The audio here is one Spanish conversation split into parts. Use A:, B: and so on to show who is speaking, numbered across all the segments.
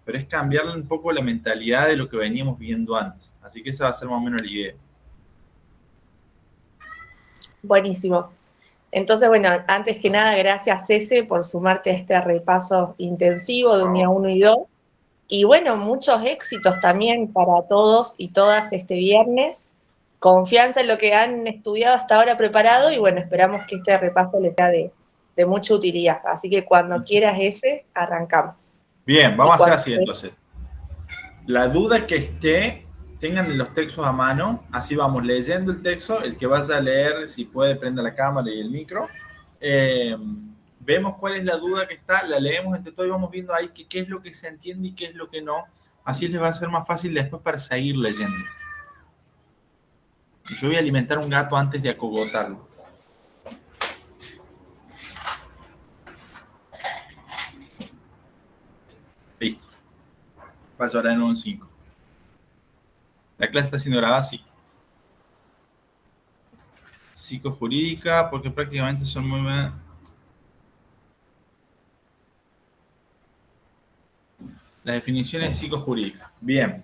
A: pero es cambiarle un poco la mentalidad de lo que veníamos viendo antes. Así que esa va a ser más o menos la idea.
B: Buenísimo. Entonces, bueno, antes que nada, gracias, Cece, por sumarte a este repaso intensivo de unidad 1 y 2. Y bueno, muchos éxitos también para todos y todas este viernes. Confianza en lo que han estudiado hasta ahora preparado y bueno, esperamos que este repaso les sea de mucha utilidad. Así que cuando quieras ese, arrancamos.
A: Bien,
B: Y
A: vamos a hacer
B: cuando
A: así entonces. La duda que esté, tengan los textos a mano, así vamos leyendo el texto, el que vaya a leer, si puede, prenda la cámara y el micro. Vemos cuál es la duda que está, la leemos entre todos y vamos viendo ahí qué es lo que se entiende y qué es lo que no. Así les va a ser más fácil después para seguir leyendo. Yo voy a alimentar un gato antes de acogotarlo. Listo. Paso ahora en un 5. La clase está siendo grabada, sí. Psicojurídica, porque prácticamente son muy... Las definiciones psicojurídicas. Bien.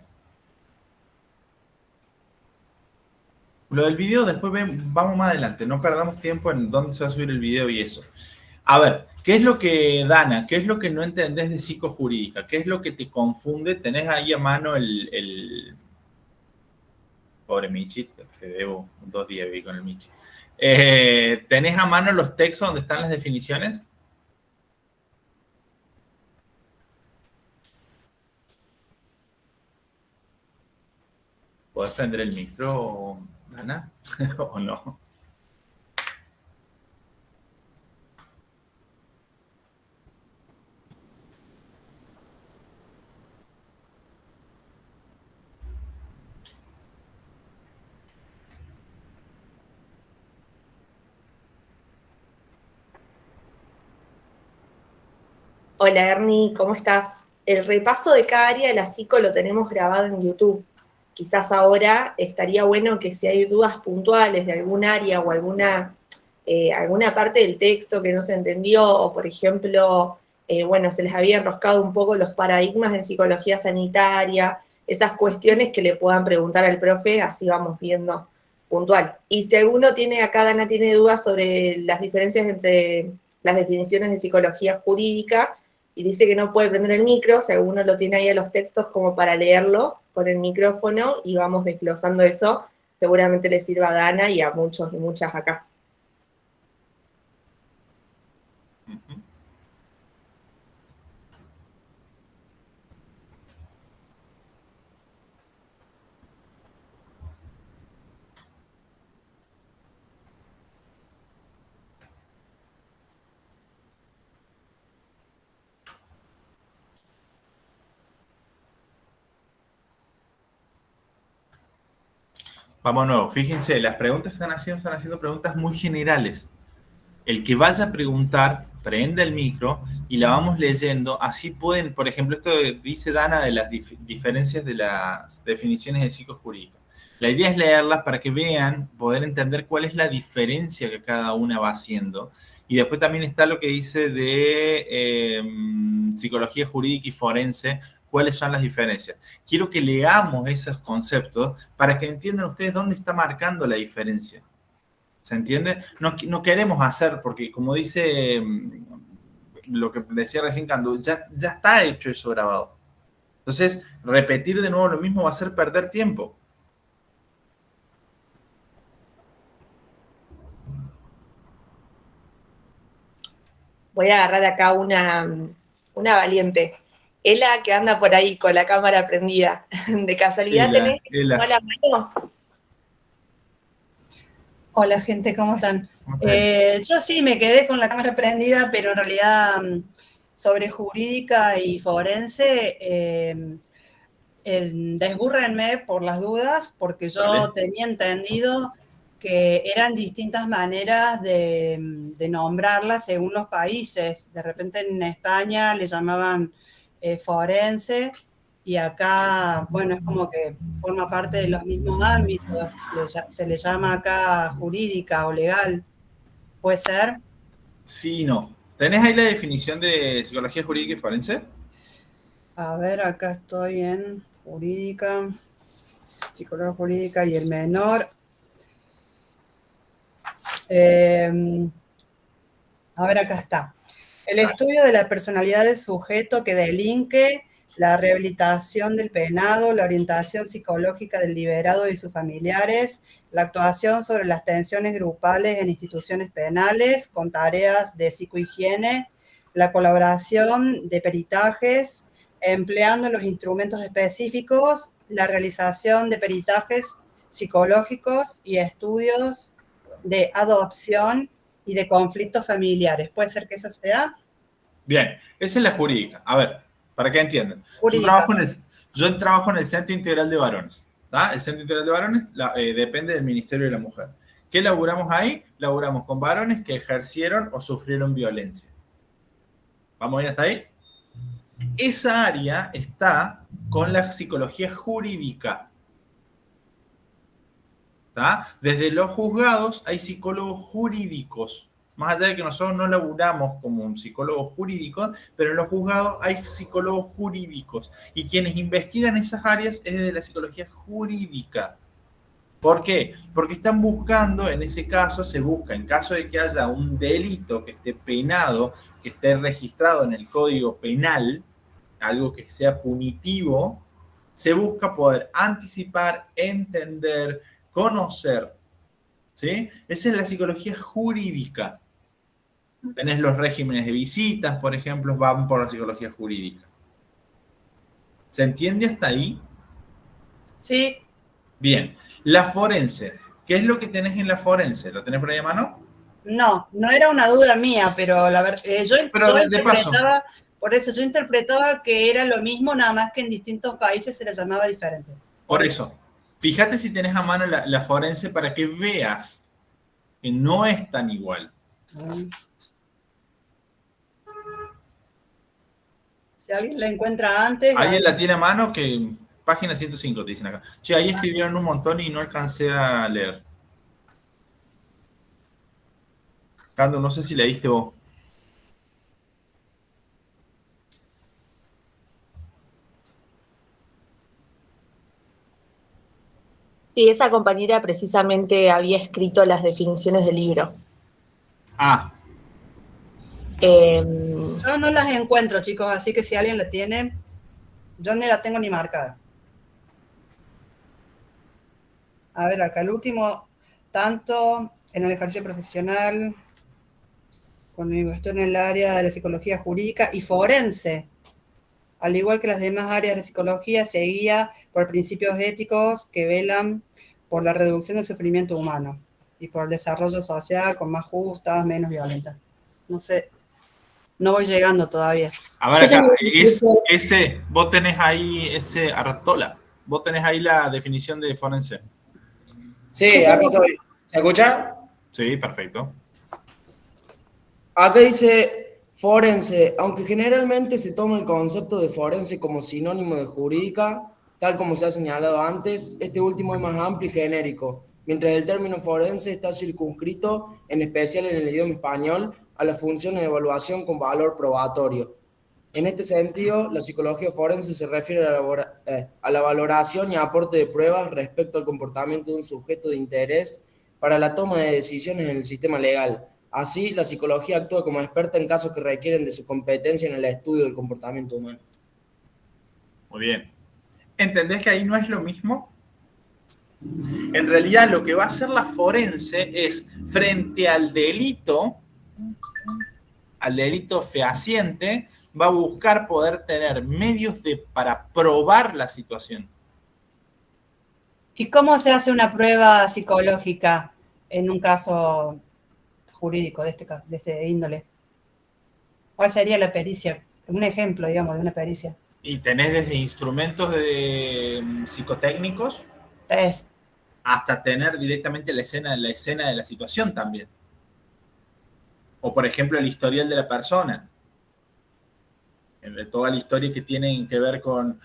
A: Lo del video después vamos más adelante. No perdamos tiempo en dónde se va a subir el video y eso. A ver, ¿qué es lo que, Dana, qué es lo que no entendés de psicojurídica? ¿Qué es lo que te confunde? ¿Tenés ahí a mano el... Pobre Michi, te debo 2 días vivir con el Michi. ¿Tenés a mano los textos donde están las definiciones? ¿Podés prender el micro, Dana? ¿O no?
B: Hola Ernie, ¿cómo estás? El repaso de cada área de la psico lo tenemos grabado en YouTube. Quizás ahora estaría bueno que si hay dudas puntuales de algún área o alguna parte del texto que no se entendió, o por ejemplo, bueno, se les había enroscado un poco los paradigmas en psicología sanitaria, esas cuestiones que le puedan preguntar al profe, así vamos viendo puntual. Y si alguno tiene, acá Dana tiene dudas sobre las diferencias entre las definiciones de psicología jurídica, y dice que no puede prender el micro, si alguno lo tiene ahí a los textos como para leerlo con el micrófono y vamos desglosando eso, seguramente le sirva a Dana y a muchos y muchas acá.
A: Vamos de nuevo. Fíjense, las preguntas que están haciendo preguntas muy generales. El que vaya a preguntar, prenda el micro y la vamos leyendo. Así pueden, por ejemplo, esto dice Dana de las diferencias de las definiciones de psicojurídica. La idea es leerlas para que vean, poder entender cuál es la diferencia que cada una va haciendo. Y después también está lo que dice de psicología jurídica y forense, cuáles son las diferencias. Quiero que leamos esos conceptos para que entiendan ustedes dónde está marcando la diferencia. ¿Se entiende? No queremos hacer, porque como dice lo que decía recién Cando, ya está hecho eso grabado. Entonces, repetir de nuevo lo mismo va a ser perder tiempo.
B: Voy a agarrar acá una valiente. Ela que anda por ahí con la cámara prendida. ¿De casualidad tenés a la mano?
C: Hola gente, ¿cómo están? Yo sí me quedé con la cámara prendida, pero en realidad sobre jurídica y forense, desbúrrenme por las dudas, porque yo tenía entendido que eran distintas maneras de nombrarlas según los países. De repente en España le llamaban forense, y acá, bueno, es como que forma parte de los mismos ámbitos, se le llama acá jurídica o legal, ¿puede ser?
A: Sí, no. ¿Tenés ahí la definición de psicología jurídica y forense?
C: A ver, acá estoy en jurídica, psicología jurídica y el menor. A ver, acá está. El estudio de la personalidad del sujeto que delinque, la rehabilitación del penado, la orientación psicológica del liberado y sus familiares, la actuación sobre las tensiones grupales en instituciones penales con tareas de psicohigiene, la colaboración de peritajes, empleando los instrumentos específicos, la realización de peritajes psicológicos y estudios de adopción y de conflictos familiares. ¿Puede ser que eso sea?
A: Bien, esa es la jurídica. A ver, para que entiendan.
C: Jurídica.
A: Yo trabajo en el Centro Integral de Varones. ¿Tá? El Centro Integral de Varones depende del Ministerio de la Mujer. ¿Qué laburamos ahí? Laburamos con varones que ejercieron o sufrieron violencia. ¿Vamos bien hasta ahí? Esa área está con la psicología jurídica. ¿Tá? Desde los juzgados hay psicólogos jurídicos. Más allá de que nosotros no laburamos como un psicólogo jurídico, pero en los juzgados hay psicólogos jurídicos. Y quienes investigan esas áreas es desde la psicología jurídica. ¿Por qué? Porque están buscando, en ese caso, se busca, en caso de que haya un delito que esté penado, que esté registrado en el Código Penal, algo que sea punitivo, se busca poder anticipar, entender, conocer, ¿sí? Esa es la psicología jurídica. Tenés los regímenes de visitas, por ejemplo, van por la psicología jurídica. ¿Se entiende hasta ahí?
C: Sí.
A: Bien. La forense. ¿Qué es lo que tenés en la forense? ¿Lo tenés por ahí a mano?
C: No era una duda mía, pero la verdad, yo interpretaba, por eso yo interpretaba que era lo mismo, nada más que en distintos países se le llamaba diferente.
A: Por eso. Fíjate si tenés a mano la forense para que veas que no es tan igual.
C: Si alguien la encuentra antes...
A: Alguien la tiene a mano, que página 105 te dicen acá. Che, ahí escribieron un montón y no alcancé a leer. Cando, no sé si leíste vos.
B: Sí, esa compañera precisamente había escrito las definiciones del libro.
C: Yo no las encuentro, chicos, así que si alguien la tiene, yo no la tengo ni marcada. A ver, acá el último, tanto en el ejercicio profesional, conmigo estoy en el área de la psicología jurídica y forense. Al igual que las demás áreas de la psicología, se guía por principios éticos que velan por la reducción del sufrimiento humano y por el desarrollo social con más justas, menos violentas. No sé, no voy llegando todavía.
A: A ver acá, vos tenés ahí ese Artola, vos tenés ahí la definición de forense.
D: Sí, acá estoy. ¿Se escucha?
A: Sí, perfecto.
D: Acá dice forense, aunque generalmente se toma el concepto de forense como sinónimo de jurídica, tal como se ha señalado antes, este último es más amplio y genérico, mientras el término forense está circunscrito, en especial en el idioma español, a las funciones de evaluación con valor probatorio. En este sentido, la psicología forense se refiere a la valoración y aporte de pruebas respecto al comportamiento de un sujeto de interés para la toma de decisiones en el sistema legal. Así, la psicología actúa como experta en casos que requieren de su competencia en el estudio del comportamiento humano.
A: Muy bien. ¿Entendés que ahí no es lo mismo? En realidad, lo que va a hacer la forense es, frente al delito fehaciente, va a buscar poder tener medios para probar la situación.
C: ¿Y cómo se hace una prueba psicológica en un caso jurídico de este índole? ¿Cuál sería la pericia? Un ejemplo, digamos, de una pericia.
A: Y tenés desde instrumentos psicotécnicos hasta tener directamente la escena de la situación también. O, por ejemplo, el historial de la persona. Toda la historia que tienen que ver con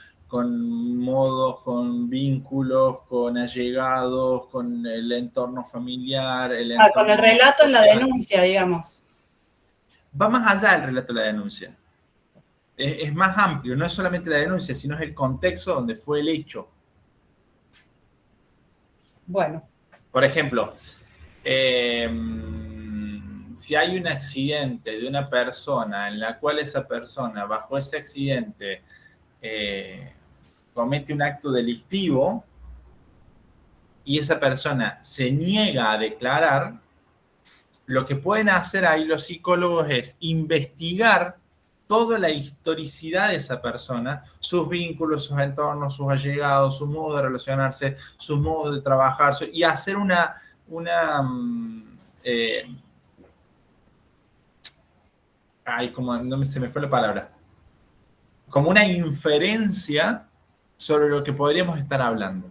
A: modos, con vínculos, con allegados, con el entorno familiar.
C: Con el relato en la denuncia, digamos.
A: Va más allá del relato de la denuncia. Es más amplio, no es solamente la denuncia, sino es el contexto donde fue el hecho.
C: Bueno.
A: Por ejemplo, si hay un accidente de una persona en la cual esa persona, bajo ese accidente, comete un acto delictivo y esa persona se niega a declarar, lo que pueden hacer ahí los psicólogos es investigar toda la historicidad de esa persona, sus vínculos, sus entornos, sus allegados, su modo de relacionarse, sus modos de trabajar, y hacer se me fue la palabra, como una inferencia sobre lo que podríamos estar hablando.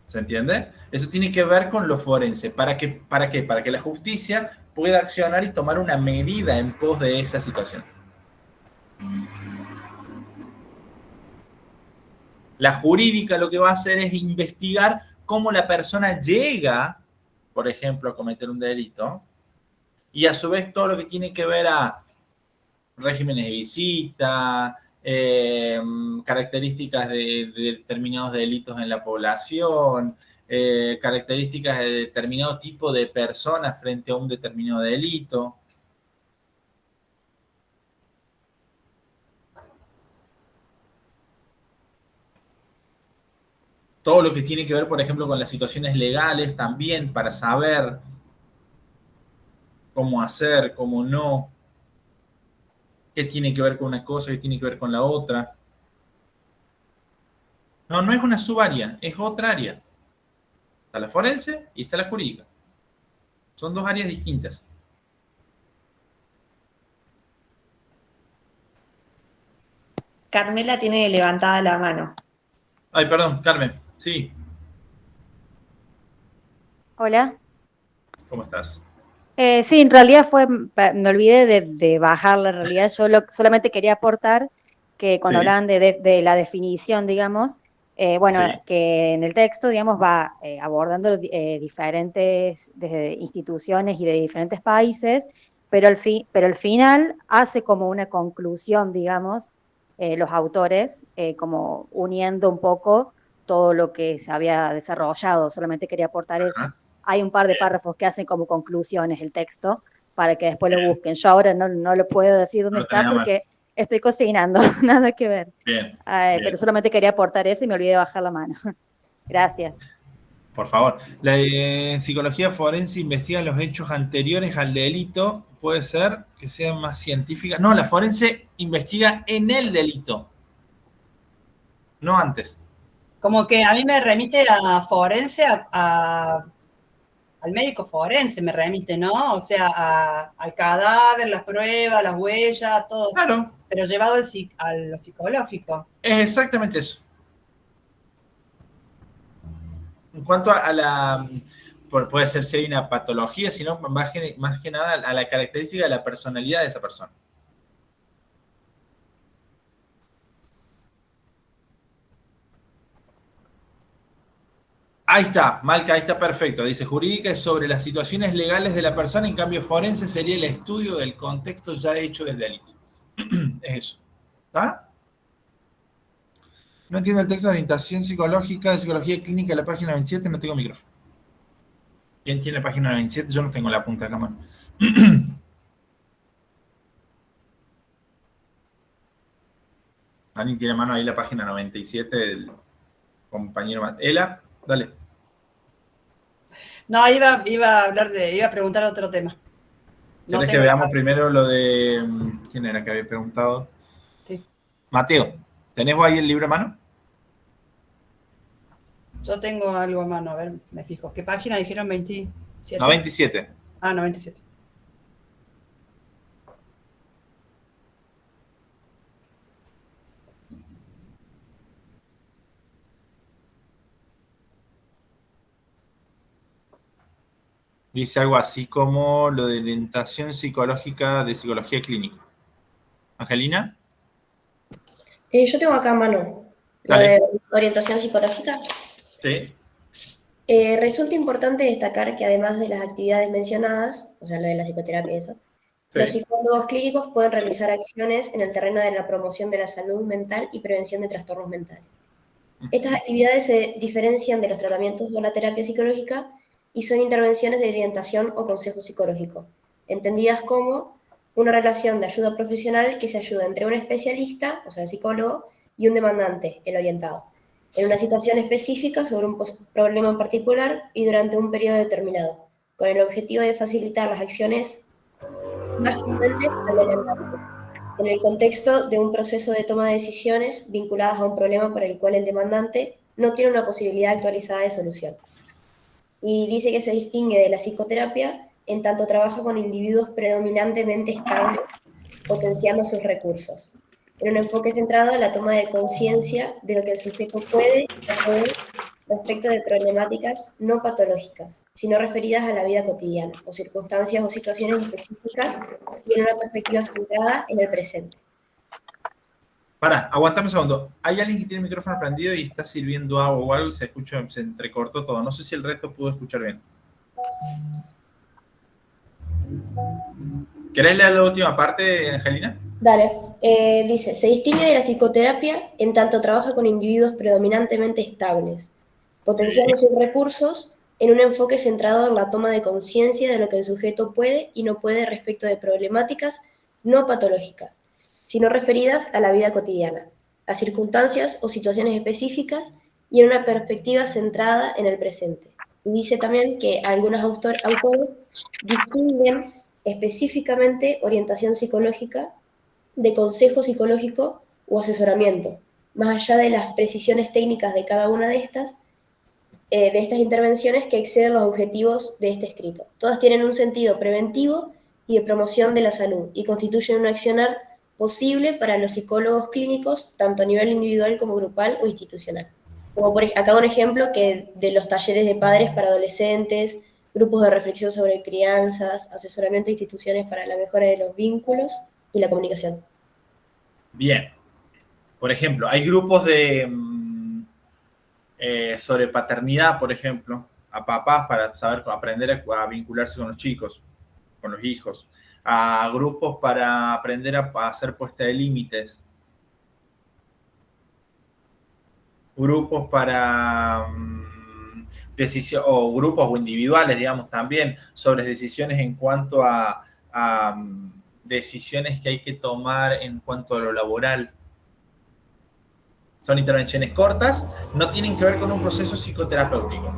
A: ¿Se entiende? Eso tiene que ver con lo forense. ¿Para qué? Para que la justicia pueda accionar y tomar una medida en pos de esa situación. La jurídica lo que va a hacer es investigar cómo la persona llega, por ejemplo, a cometer un delito, y a su vez todo lo que tiene que ver a regímenes de visita, características de determinados delitos en la población, características de determinado tipo de personas frente a un determinado delito. Todo lo que tiene que ver, por ejemplo, con las situaciones legales también, para saber cómo hacer, cómo no, qué tiene que ver con una cosa, qué tiene que ver con la otra. No, no es una subárea, es otra área. Está la forense y está la jurídica. Son dos áreas distintas.
B: Carmela tiene levantada la mano.
A: Ay, perdón, Carmen. Sí.
E: Hola.
A: ¿Cómo estás?
E: Sí, en realidad me olvidé de bajarla en realidad. Yo solamente quería aportar que cuando
A: Sí.
E: hablaban de la definición, digamos, bueno,
A: Sí.
E: que en el texto, digamos, va abordando diferentes instituciones y de diferentes países, pero al final hace como una conclusión, digamos, los autores, como uniendo un poco todo lo que se había desarrollado. Solamente quería aportar eso.
A: Ajá.
E: Hay un par de párrafos que hacen como conclusiones el texto para que después lo busquen. Yo ahora no lo puedo decir dónde
A: No lo
E: está
A: tenés a mano.
E: porque estoy cocinando, nada que ver.
A: Bien,
E: Pero
A: bien.
E: solamente quería aportar eso y me olvidé de bajar la mano. Gracias.
A: Por favor. La psicología forense investiga los hechos anteriores al delito. Puede ser que sea más científica. No, la forense investiga en el delito. No antes.
C: Como que a mí me remite a forense, al médico forense me remite, ¿no? O sea, al cadáver, las pruebas, las huellas, todo.
A: Claro.
C: Pero llevado a lo psicológico.
A: Es exactamente eso. En cuanto a la... Puede ser si hay una patología, sino más que nada a la característica de la personalidad de esa persona. Ahí está, Malca, ahí está perfecto. Dice, jurídica es sobre las situaciones legales de la persona, en cambio forense sería el estudio del contexto ya hecho del delito. Es eso. ¿Está? No entiendo el texto de orientación psicológica, de psicología clínica, la página 27, no tengo micrófono. ¿Quién tiene la página 27? Yo no tengo la punta acá, mano. Dani tiene mano ahí la página 97 del compañero. Ela, dale.
C: No, iba a preguntar otro tema. No
A: ¿Querés que veamos primero lo de... ¿Quién era que había preguntado?
C: Sí.
A: Mateo, ¿tenés vos ahí el libro a mano?
C: Yo tengo algo a mano, a ver, me fijo. ¿Qué página dijeron? 27.
A: 97.
C: Ah, 97.
A: Dice algo así como lo de orientación psicológica de psicología clínica. ¿Angelina?
F: Yo tengo acá a mano lo
A: Dale.
F: de orientación psicológica.
A: Sí.
F: Resulta importante destacar que además de las actividades mencionadas, o sea, lo de la psicoterapia y eso, Los
A: Sí.
F: psicólogos clínicos pueden realizar acciones en el terreno de la promoción de la salud mental y prevención de trastornos mentales. Estas actividades se diferencian de los tratamientos o la terapia psicológica y son intervenciones de orientación o consejo psicológico, entendidas como una relación de ayuda profesional que se ayuda entre un especialista, o sea, el psicólogo, y un demandante, el orientado, en una situación específica sobre un problema en particular y durante un periodo determinado, con el objetivo de facilitar las acciones más prudentes al demandante, en el contexto de un proceso de toma de decisiones vinculadas a un problema por el cual el demandante no tiene una posibilidad actualizada de solución. Y dice que se distingue de la psicoterapia en tanto trabaja con individuos predominantemente estables, potenciando sus recursos, en un enfoque centrado en la toma de conciencia de lo que el sujeto puede y no puede respecto de problemáticas no patológicas, sino referidas a la vida cotidiana, o circunstancias o situaciones específicas y en una perspectiva centrada en el presente.
A: Para, aguantame un segundo. Hay alguien que tiene el micrófono prendido y está sirviendo agua o algo y se escucha, se entrecortó todo. No sé si el resto pudo escuchar bien. ¿Querés leer la última parte, Angelina?
F: Dale, dice, se distingue de la psicoterapia en tanto trabaja con individuos predominantemente estables, potenciando sus recursos en un enfoque centrado en la toma de conciencia de lo que el sujeto puede y no puede respecto de problemáticas no patológicas, sino referidas a la vida cotidiana, a circunstancias o situaciones específicas y en una perspectiva centrada en el presente. Y dice también que algunos autores distinguen específicamente orientación psicológica de consejo psicológico o asesoramiento, más allá de las precisiones técnicas de cada una de estas intervenciones que exceden los objetivos de este escrito. Todas tienen un sentido preventivo y de promoción de la salud y constituyen un accionar posible para los psicólogos clínicos, tanto a nivel individual como grupal o institucional. Como acá un ejemplo que de los talleres de padres para adolescentes, grupos de reflexión sobre crianzas, asesoramiento de instituciones para la mejora de los vínculos y la comunicación.
A: Bien. Por ejemplo, hay grupos de sobre paternidad, por ejemplo, a papás para saber aprender a vincularse con los chicos, con los hijos, a grupos para aprender a hacer puesta de límites, grupos para o grupos o individuales, digamos, también sobre decisiones en cuanto a decisiones que hay que tomar en cuanto a lo laboral. Son intervenciones cortas, no tienen que ver con un proceso psicoterapéutico,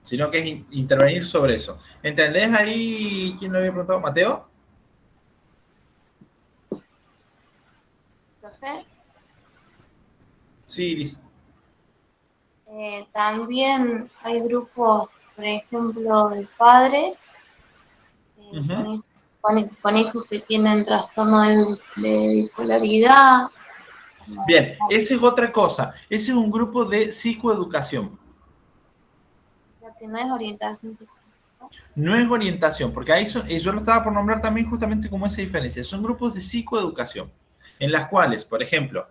A: sino que es intervenir sobre eso. ¿Entendés ahí quién lo había preguntado? ¿Mateo?
G: Profe.
A: Sí, Iris.
G: También hay grupos, por ejemplo, de padres con hijos que tienen trastorno de bipolaridad.
A: Bien, esa es otra cosa. Ese es un grupo de psicoeducación.
G: O sea, que no es orientación psicológica.
A: No es orientación, porque ahí yo lo estaba por nombrar también justamente como esa diferencia. Son grupos de psicoeducación, en las cuales, por ejemplo,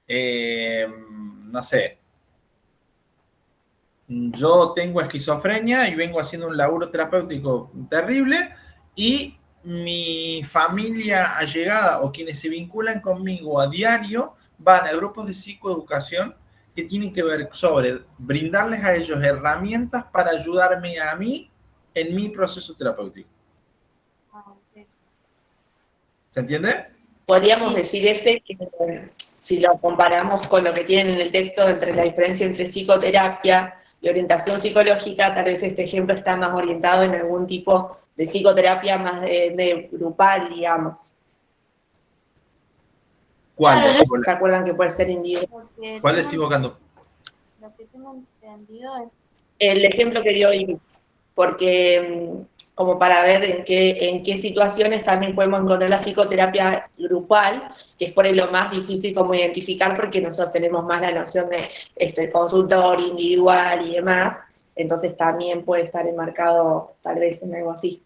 A: no sé, yo tengo esquizofrenia y vengo haciendo un laburo terapéutico terrible y mi familia allegada o quienes se vinculan conmigo a diario van a grupos de psicoeducación que tienen que ver sobre brindarles a ellos herramientas para ayudarme a mí en mi proceso terapéutico.
G: Okay.
A: ¿Se entiende?
B: Podríamos decir que si lo comparamos con lo que tienen en el texto entre la diferencia entre psicoterapia y orientación psicológica, tal vez este ejemplo está más orientado en algún tipo de psicoterapia más de grupal, digamos.
A: ¿Cuál?
B: Claro, ¿se acuerdan que puede ser individual?
A: ¿Cuál les sigo buscando?
G: Lo que tengo entendido es
B: el ejemplo que dio Iris, porque como para ver en qué situaciones también podemos encontrar la psicoterapia grupal, que es por ahí lo más difícil como identificar, porque nosotros tenemos más la noción de consultorio individual y demás, entonces también puede estar enmarcado tal vez en algo así.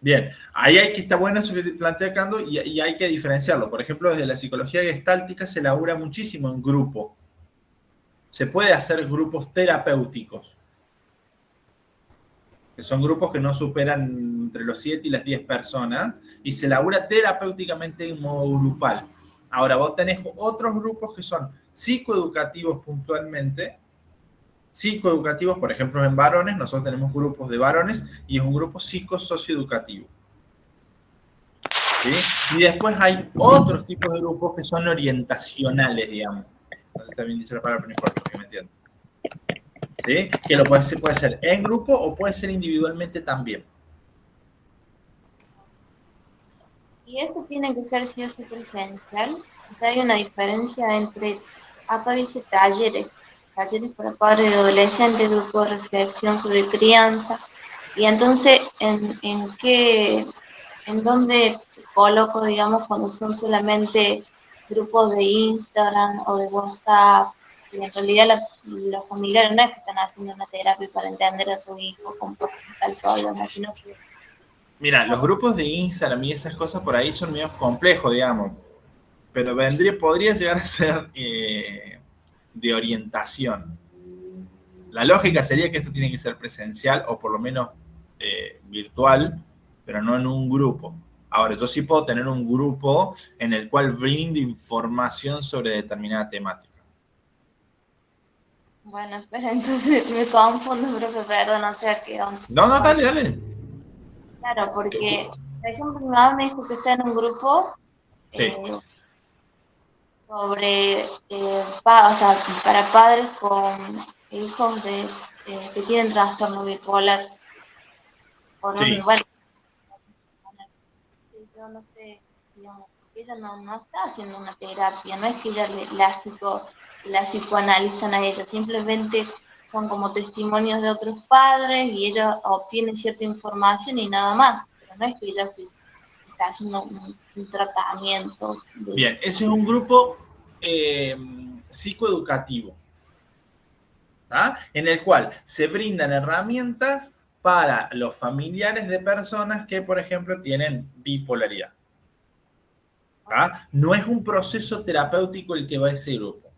A: Bien, ahí hay que estar bueno eso que te plantea Cando y hay que diferenciarlo. Por ejemplo, desde la psicología gestáltica se elabora muchísimo en grupo. Se puede hacer grupos terapéuticos. que son grupos que no superan entre los 7 y las 10 personas, y se labura terapéuticamente en modo grupal. Ahora, vos tenés otros grupos que son psicoeducativos puntualmente, psicoeducativos, por ejemplo, en varones, nosotros tenemos grupos de varones, y es un grupo psicosocioeducativo. ¿Sí? Y después hay otros tipos de grupos que son orientacionales, digamos. No sé si está bien dicho la palabra, pero no importa, porque me entiendo. ¿Sí? Que puede ser en grupo o puede ser individualmente también.
G: Y esto tiene que ser sí o sí presencial. O sea, hay una diferencia entre, acá dice talleres para padres y adolescentes, grupo de reflexión sobre crianza. Y entonces, ¿en dónde se coloco, digamos, cuando son solamente grupos de Instagram o de WhatsApp? Y en realidad los familiares no es que están haciendo una terapia para entender a su hijo comportamental todavía, sino que...
A: Mira, los grupos de Instagram y esas cosas por ahí son medio complejos, digamos, pero podría llegar a ser de orientación. La lógica sería que esto tiene que ser presencial o por lo menos virtual, pero no en un grupo. Ahora, yo sí puedo tener un grupo en el cual brindo información sobre determinada temática.
G: Bueno, espera, entonces me confundo, profe, perdón, o sea que...
A: No, dale.
G: Claro, porque, por ejemplo, mi mamá me dijo que está en un grupo
A: Sí.
G: sobre, o sea, para padres con hijos que tienen trastorno bipolar.
A: Sí.
G: Bueno, yo no sé, digamos, porque ella no está haciendo una terapia, no es que ella la psicoanalizan a ella, simplemente son como testimonios de otros padres y ella obtiene cierta información y nada más, pero no es que ella se está haciendo un tratamiento.
A: Bien, ese es un grupo psicoeducativo, ¿tá? En el cual se brindan herramientas para los familiares de personas que, por ejemplo, tienen bipolaridad. ¿Tá? No es un proceso terapéutico el que va a ese grupo.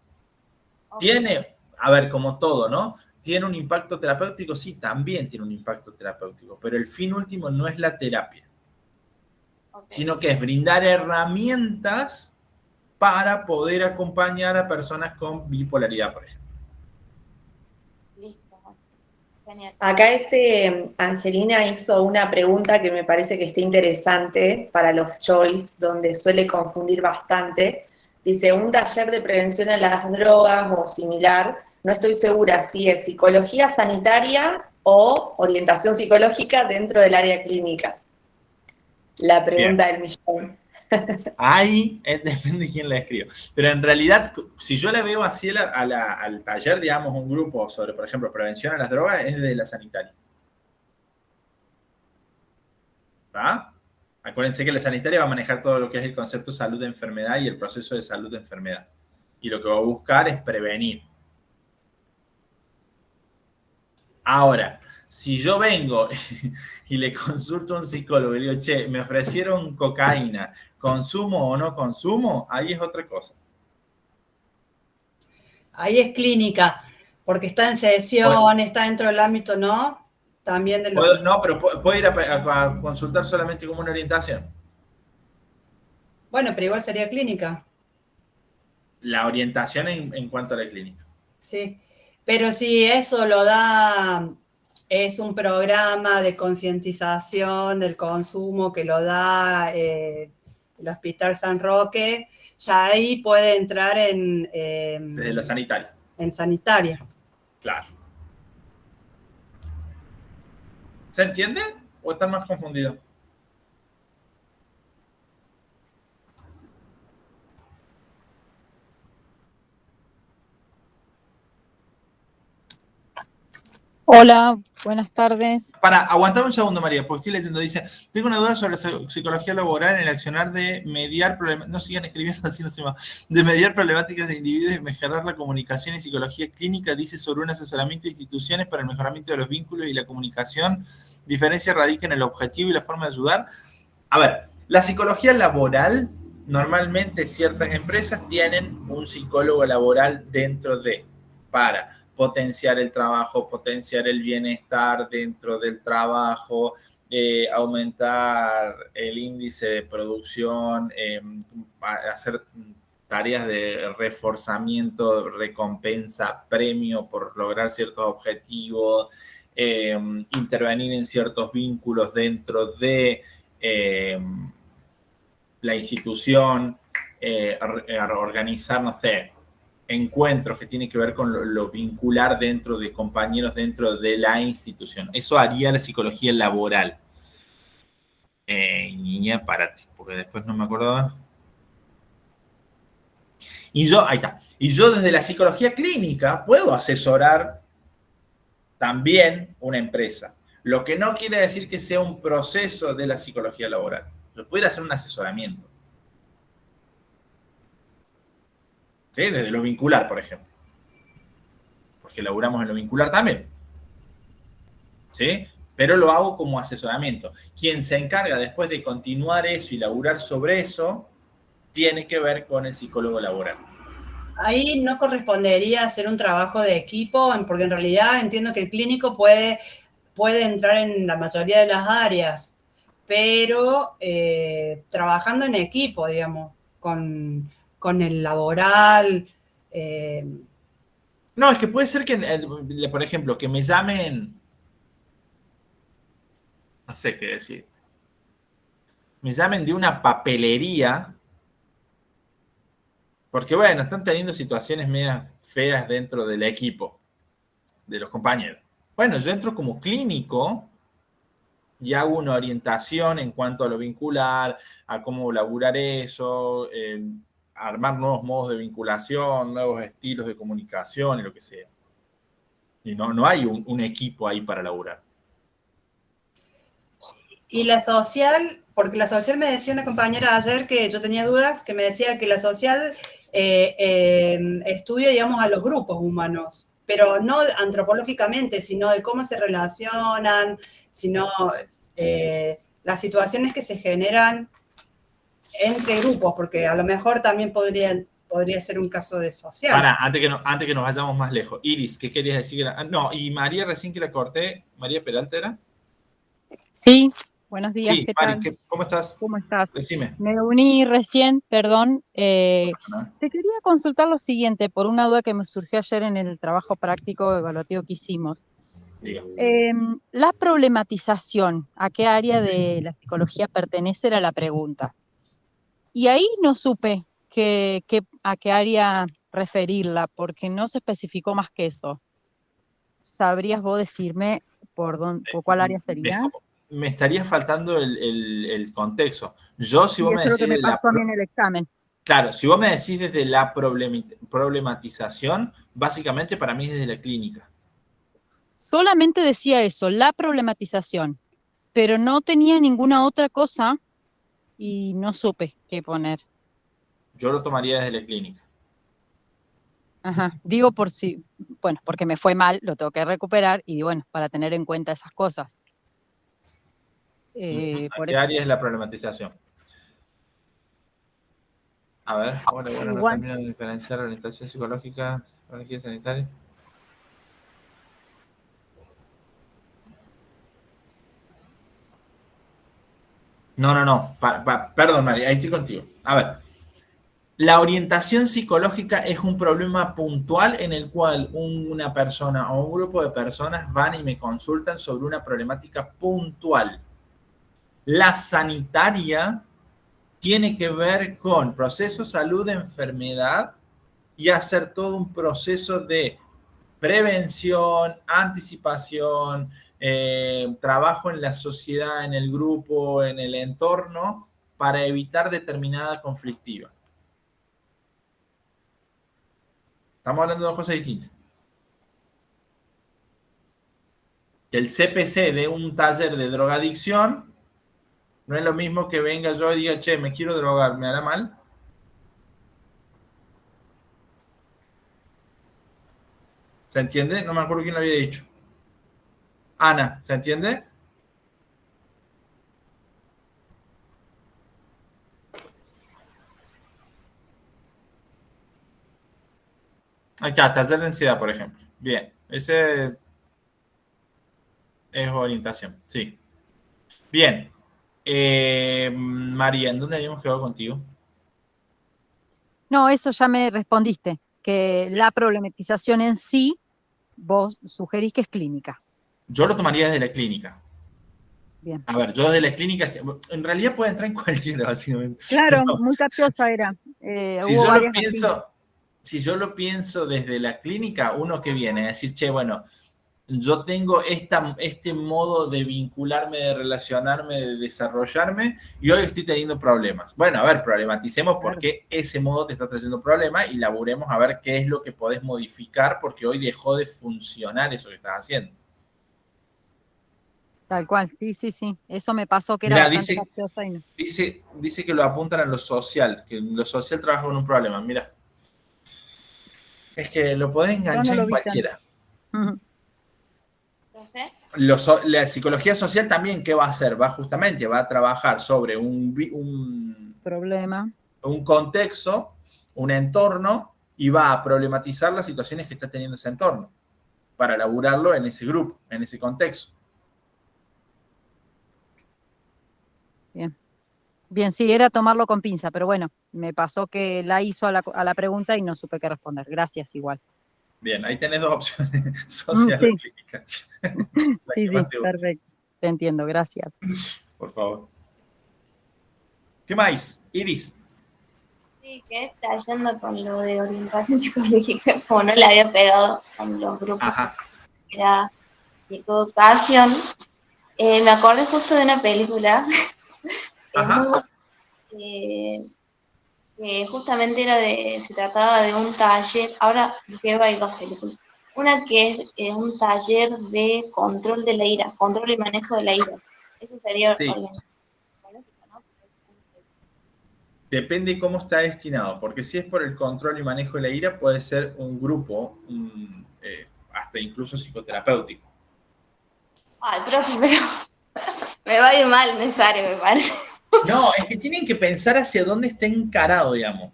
A: Tiene, a ver, como todo, ¿no? ¿Tiene un impacto terapéutico? Sí, también tiene un impacto terapéutico, pero el fin último no es la terapia, sino que es brindar herramientas para poder acompañar a personas con bipolaridad, por ejemplo.
G: Listo. Genial.
B: Acá Angelina hizo una pregunta que me parece que está interesante para los choice, donde suele confundir bastante. Dice, un taller de prevención a las drogas o similar, no estoy segura si es psicología sanitaria o orientación psicológica dentro del área clínica. La pregunta del millón.
A: Ahí depende de quién la escriba. Pero en realidad, si yo la veo así al taller, digamos, un grupo sobre, por ejemplo, prevención a las drogas, es de la sanitaria. ¿Va? Acuérdense que la sanitaria va a manejar todo lo que es el concepto de salud de enfermedad y el proceso de salud de enfermedad. Y lo que va a buscar es prevenir. Ahora, si yo vengo y le consulto a un psicólogo y le digo, che, me ofrecieron cocaína, ¿consumo o no consumo? Ahí es otra cosa.
C: Ahí es clínica, porque está en sesión, está dentro del ámbito, ¿no? También de lo...
A: No, pero puedo ir a consultar solamente como una orientación.
C: Bueno, pero igual sería clínica.
A: La orientación en cuanto a la clínica.
C: Sí, pero si eso lo da, es un programa de concientización del consumo que lo da el Hospital San Roque, ya ahí puede entrar
A: desde la sanitaria.
C: En sanitaria.
A: Claro. ¿Se entiende? ¿O están más confundidos?
H: Hola, buenas tardes.
A: Aguantame un segundo, María, porque estoy leyendo. Dice, tengo una duda sobre la psicología laboral en el accionar de mediar problemas, no sigan escribiendo así, no se va, de mediar problemáticas de individuos y mejorar la comunicación y psicología clínica. Dice sobre un asesoramiento de instituciones para el mejoramiento de los vínculos y la comunicación. Diferencia radica en el objetivo y la forma de ayudar. A ver, la psicología laboral, normalmente ciertas empresas tienen un psicólogo laboral dentro de, para potenciar el trabajo, potenciar el bienestar dentro del trabajo, aumentar el índice de producción, hacer tareas de reforzamiento, recompensa, premio por lograr ciertos objetivos, intervenir en ciertos vínculos dentro de la institución, organizar, no sé, encuentros que tienen que ver con lo vincular dentro de compañeros dentro de la institución. Eso haría la psicología laboral. Niña, párate, porque después no me acuerdo. Ahí está. Y yo desde la psicología clínica puedo asesorar también una empresa. Lo que no quiere decir que sea un proceso de la psicología laboral. Yo pudiera hacer un asesoramiento. ¿Sí? Desde lo vincular, por ejemplo. Porque laburamos en lo vincular también. ¿Sí? Pero lo hago como asesoramiento. Quien se encarga después de continuar eso y laburar sobre eso, tiene que ver con el psicólogo laboral.
C: Ahí no correspondería hacer un trabajo de equipo, porque en realidad entiendo que el clínico puede entrar en la mayoría de las áreas, pero trabajando en equipo, digamos, con el laboral.
A: No, es que puede ser que, por ejemplo, que me llamen, no sé qué decir, me llamen de una papelería, porque bueno, están teniendo situaciones medias feas dentro del equipo, de los compañeros. Bueno, yo entro como clínico y hago una orientación en cuanto a lo vincular, a cómo laburar eso, armar nuevos modos de vinculación, nuevos estilos de comunicación y lo que sea. Y no hay un equipo ahí para laburar.
C: Y la social, porque la social me decía una compañera ayer que yo tenía dudas, que me decía que la social estudia, digamos, a los grupos humanos, pero no antropológicamente, sino de cómo se relacionan, sino las situaciones que se generan entre grupos, porque a lo mejor también podría ser un caso de social.
A: Para, antes que nos vayamos más lejos. Iris, ¿qué querías decir? No, y María, recién que la corté, María Peralta era.
H: Sí, buenos días,
A: Sí,
H: ¿qué
A: Mari,
H: tal?
A: ¿cómo estás?
H: ¿Cómo estás?
A: Decime.
H: Me uní recién, perdón. Te quería consultar lo siguiente, por una duda que me surgió ayer en el trabajo práctico evaluativo que hicimos.
A: Diga.
H: La problematización, ¿a qué área de la psicología pertenece? Era la pregunta. Y ahí no supe a qué área referirla, porque no se especificó más que eso. ¿Sabrías vos decirme por cuál área sería?
A: Me estaría faltando el contexto. Yo, si
H: Y
A: vos
H: eso
A: me
H: es lo
A: decís
H: que me
A: de la...
H: pasó a mí en el examen.
A: Claro, si vos me decís desde la problematización, básicamente para mí es desde la clínica.
H: Solamente decía eso, la problematización, pero no tenía ninguna otra cosa y no supe qué poner.
A: Yo lo tomaría desde la clínica.
H: Ajá. Digo por si, bueno, porque me fue mal, lo tengo que recuperar y bueno, para tener en cuenta esas cosas.
A: ¿A
H: Por
A: qué
H: eso.
A: área es la problematización? A ver, bueno, no
H: Igual,
A: termino de diferenciar orientación psicológica, psicología sanitaria. No. Perdón, María, ahí estoy contigo. A ver, la orientación psicológica es un problema puntual en el cual una persona o un grupo de personas van y me consultan sobre una problemática puntual. La sanitaria tiene que ver con proceso salud-enfermedad y hacer todo un proceso de prevención, anticipación, trabajo en la sociedad, en el grupo, en el entorno, para evitar determinada conflictiva. Estamos hablando de dos cosas distintas. El CPC de un taller de drogadicción no es lo mismo que venga yo y diga, che, me quiero drogar, ¿me hará mal? ¿Se entiende? No me acuerdo quién lo había dicho. Ana, ¿se entiende? Acá, taller de ansiedad, por ejemplo. Bien, ese es orientación, sí. Bien. María, ¿en dónde habíamos quedado contigo?
H: No, eso ya me respondiste, que la problematización en sí, vos sugerís que es clínica.
A: Yo lo tomaría desde la clínica.
H: Bien.
A: A ver, yo desde la clínica, en realidad puede entrar en cualquiera, básicamente.
H: Claro,
A: Pero,
H: muy capciosa era.
A: si
H: Hubo
A: yo lo
H: varias así.
A: pienso, si yo lo pienso desde la clínica, uno que viene a decir, che, bueno, yo tengo este modo de vincularme, de relacionarme, de desarrollarme, y hoy estoy teniendo problemas. Bueno, a ver, problematicemos
H: Claro.
A: por qué ese modo te está trayendo problemas y laburemos a ver qué es lo que podés modificar porque hoy dejó de funcionar eso que estás haciendo.
H: Tal cual, sí, sí, sí. Eso me pasó que era
A: Mirá,
H: bastante capciosa y no.
A: dice que lo apuntan a lo social, que lo social trabaja con un problema. Mira, es que lo podés
H: Yo no
A: enganchar
H: lo
A: en
H: vi tanto.
A: cualquiera.
H: Ujú.
A: La psicología social también, ¿qué va a hacer? Va a trabajar sobre un
H: Problema.
A: contexto, un entorno, y va a problematizar las situaciones que está teniendo ese entorno para elaborarlo en ese grupo, en ese contexto.
H: Bien. Bien, sí, era tomarlo con pinza, pero bueno, me pasó que la hizo a la pregunta y no supe qué responder. Gracias, igual.
A: Bien, ahí tenés dos opciones, social o
H: Sí,
A: clínica. La
H: sí,
A: que más
H: sí,
A: te guste,
H: perfecto. Te entiendo, gracias.
A: por favor. ¿Qué más? Iris.
G: Sí, que está yendo con lo de orientación psicológica, como no le había pegado con los grupos
A: Ajá.
G: que era psicoeducación. Me acordé justo de una película que es muy
A: Ajá.
G: buena, que justamente se trataba de un taller, ahora creo que hay dos películas. Una que es un taller de control de la ira, control y manejo de la ira. Eso sería
A: Sí.
G: organización psicológica, ¿no?
A: Depende cómo está destinado, porque si es por el control y manejo de la ira, puede ser un grupo, hasta incluso psicoterapéutico.
G: Ay, profe, pero me va a ir mal en esa área, me parece.
A: No, es que tienen que pensar hacia dónde está encarado, digamos.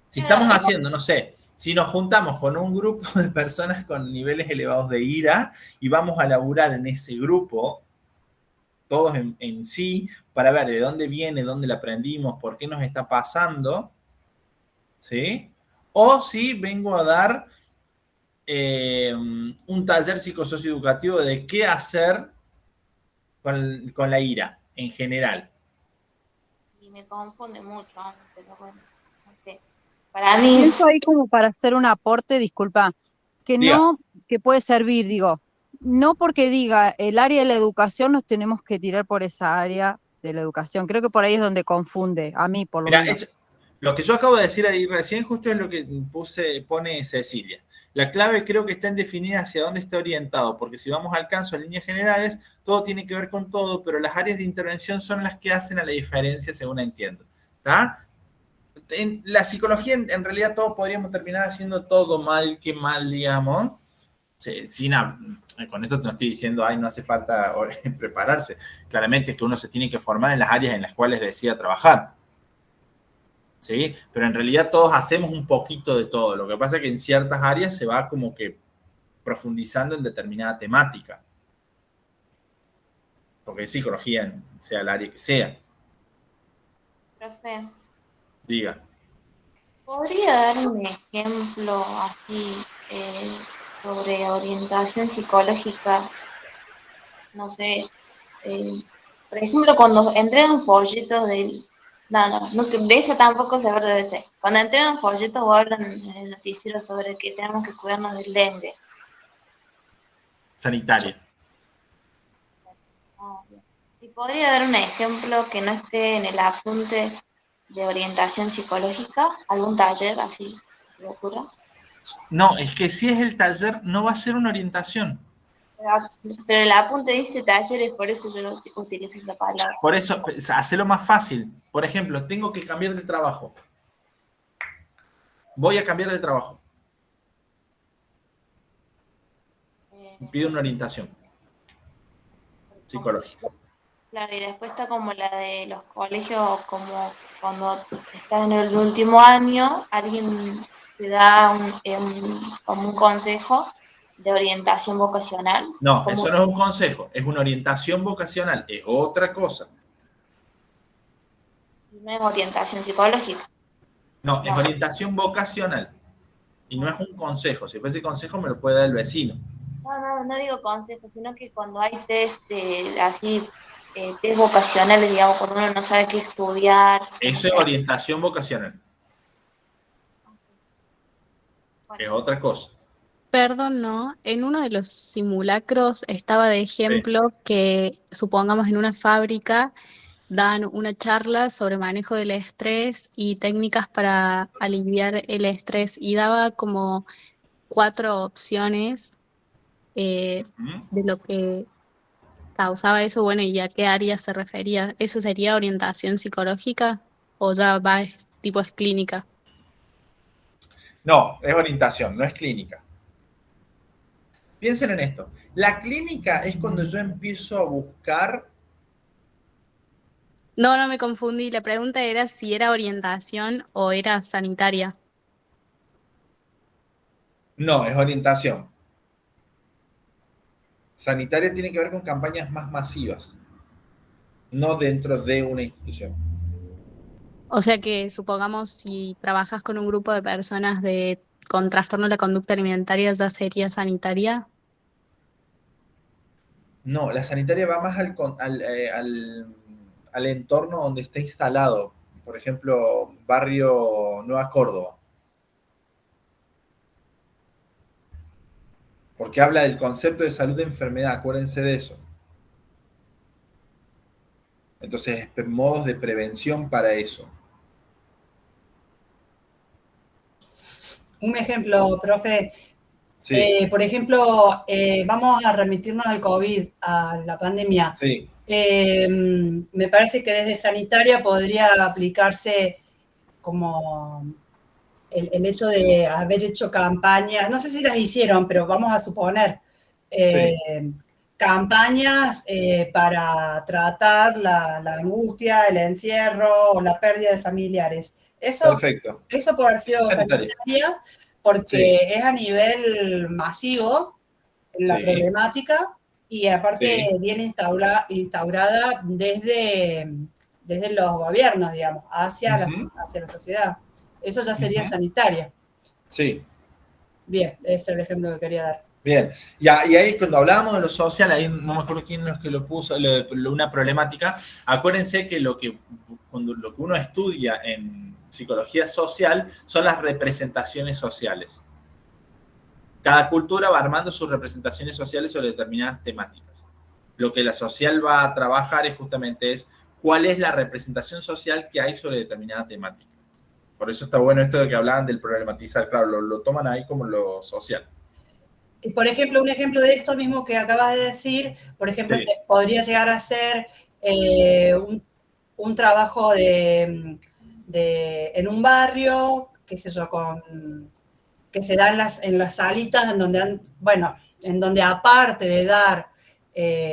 A: Si estamos haciendo, no sé, si nos juntamos con un grupo de personas con niveles elevados de ira y vamos a laburar en ese grupo, todos en sí, para ver de dónde viene, dónde la aprendimos, por qué nos está pasando, ¿sí? O si vengo a dar un taller psicosocioeducativo de qué hacer con la ira en general.
G: Y me confunde mucho, pero bueno, no sé. Para mí,
H: Pienso ahí como para hacer un aporte, disculpa, que
A: Diga.
H: no, que puede servir, digo, no porque diga el área de la educación nos tenemos que tirar por esa área de la educación. Creo que por ahí es donde confunde, a mí por lo
A: Mira,
H: menos.
A: lo que yo acabo de decir ahí recién justo es lo que pone Cecilia. La clave creo que está en definir hacia dónde está orientado, porque si vamos al caso en líneas generales, todo tiene que ver con todo, pero las áreas de intervención son las que hacen a la diferencia, según entiendo. ¿Está? En la psicología, en realidad, todos podríamos terminar haciendo todo mal que mal, digamos. Sí, con esto no estoy diciendo, ay, no hace falta prepararse. Claramente es que uno se tiene que formar en las áreas en las cuales decida trabajar. ¿Sí? Pero en realidad todos hacemos un poquito de todo. Lo que pasa es que en ciertas áreas se va como que profundizando en determinada temática. Porque es psicología, sea el área que sea.
G: profe,
A: Diga.
G: ¿podría dar un ejemplo así sobre orientación psicológica? No sé, por ejemplo, cuando entregan folletos del... No, de eso tampoco se habla de ese. Cuando entregan folletos o hablan en el noticiero sobre que tenemos que cuidarnos del dengue.
A: Sanitaria.
G: ¿Y podría dar un ejemplo que no esté en el apunte de orientación psicológica? ¿Algún taller así, se me ocurra?
A: No, es que si es el taller, no va a ser una orientación.
G: Pero el apunte dice talleres, por eso yo no utilizo esa palabra.
A: Por eso, hacelo más fácil. Por ejemplo, tengo que cambiar de trabajo. Voy a cambiar de trabajo. Pido una orientación psicológica.
G: Claro, y después está como la de los colegios, como cuando estás en el último año, alguien se da como un consejo de orientación vocacional.
A: No,
G: como,
A: eso no es un consejo, es una orientación vocacional, es otra cosa.
G: no es orientación psicológica.
A: No, es
G: No.
A: orientación vocacional. Y no es un consejo. Si fuese consejo me lo puede dar el vecino.
G: No digo consejo, sino que cuando hay test test vocacionales, digamos, cuando uno no sabe qué estudiar.
A: Eso es orientación vocacional. Es otra cosa.
I: Perdón, no. En uno de los simulacros estaba de ejemplo que, supongamos, en una fábrica dan una charla sobre manejo del estrés y técnicas para aliviar el estrés y daba como 4 opciones de lo que causaba eso, bueno, y a qué área se refería. ¿Eso sería orientación psicológica o ya va, es clínica?
A: No, es orientación, no es clínica. Piensen en esto. La clínica es cuando yo empiezo a buscar...
I: No me confundí. La pregunta era si era orientación o era sanitaria.
A: No, es orientación. Sanitaria tiene que ver con campañas más masivas, no dentro de una institución.
I: O sea que supongamos si trabajas con un grupo de personas con trastorno de la conducta alimentaria, ¿ya sería sanitaria?
A: No, la sanitaria va más al entorno donde está instalado. Por ejemplo, barrio Nueva Córdoba. Porque habla del concepto de salud de enfermedad, acuérdense de eso. Entonces, modos de prevención para eso.
C: Un ejemplo, profe.
A: Sí.
C: Por ejemplo, vamos a remitirnos al COVID, a la pandemia.
A: Sí.
C: Me parece que desde sanitaria podría aplicarse como el hecho de haber hecho campañas, no sé si las hicieron, pero vamos a suponer, campañas para tratar la angustia, el encierro o la pérdida de familiares.
A: Perfecto.
C: Eso por haber sido sanitaria, porque es a nivel masivo la problemática y aparte viene instaurada desde los gobiernos, digamos, hacia la sociedad. Eso ya sería sanitaria.
A: Sí.
C: Bien, ese es el ejemplo que quería dar.
A: Bien, y ahí cuando hablábamos de lo social, ahí no me acuerdo quién es que lo puso, una problemática. Acuérdense que lo que uno estudia en psicología social son las representaciones sociales. Cada cultura va armando sus representaciones sociales sobre determinadas temáticas. Lo que la social va a trabajar es cuál es la representación social que hay sobre determinada temática. Por eso está bueno esto de que hablaban del problematizar. Claro, lo toman ahí como lo social.
C: Por ejemplo, un ejemplo de esto mismo que acabas de decir, por ejemplo, podría llegar a ser un trabajo en un barrio, qué sé yo, que se da en las salitas en donde aparte de dar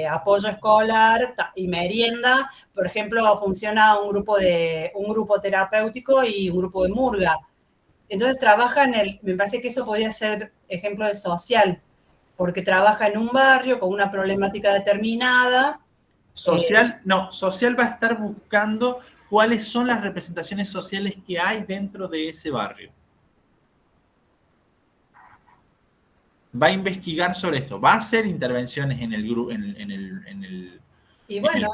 C: apoyo escolar y merienda, por ejemplo, funciona un grupo terapéutico y un grupo de murga. Entonces trabaja me parece que eso podría ser ejemplo de social, porque trabaja en un barrio con una problemática determinada.
A: Social va a estar buscando cuáles son las representaciones sociales que hay dentro de ese barrio. Va a investigar sobre esto, va a hacer intervenciones en el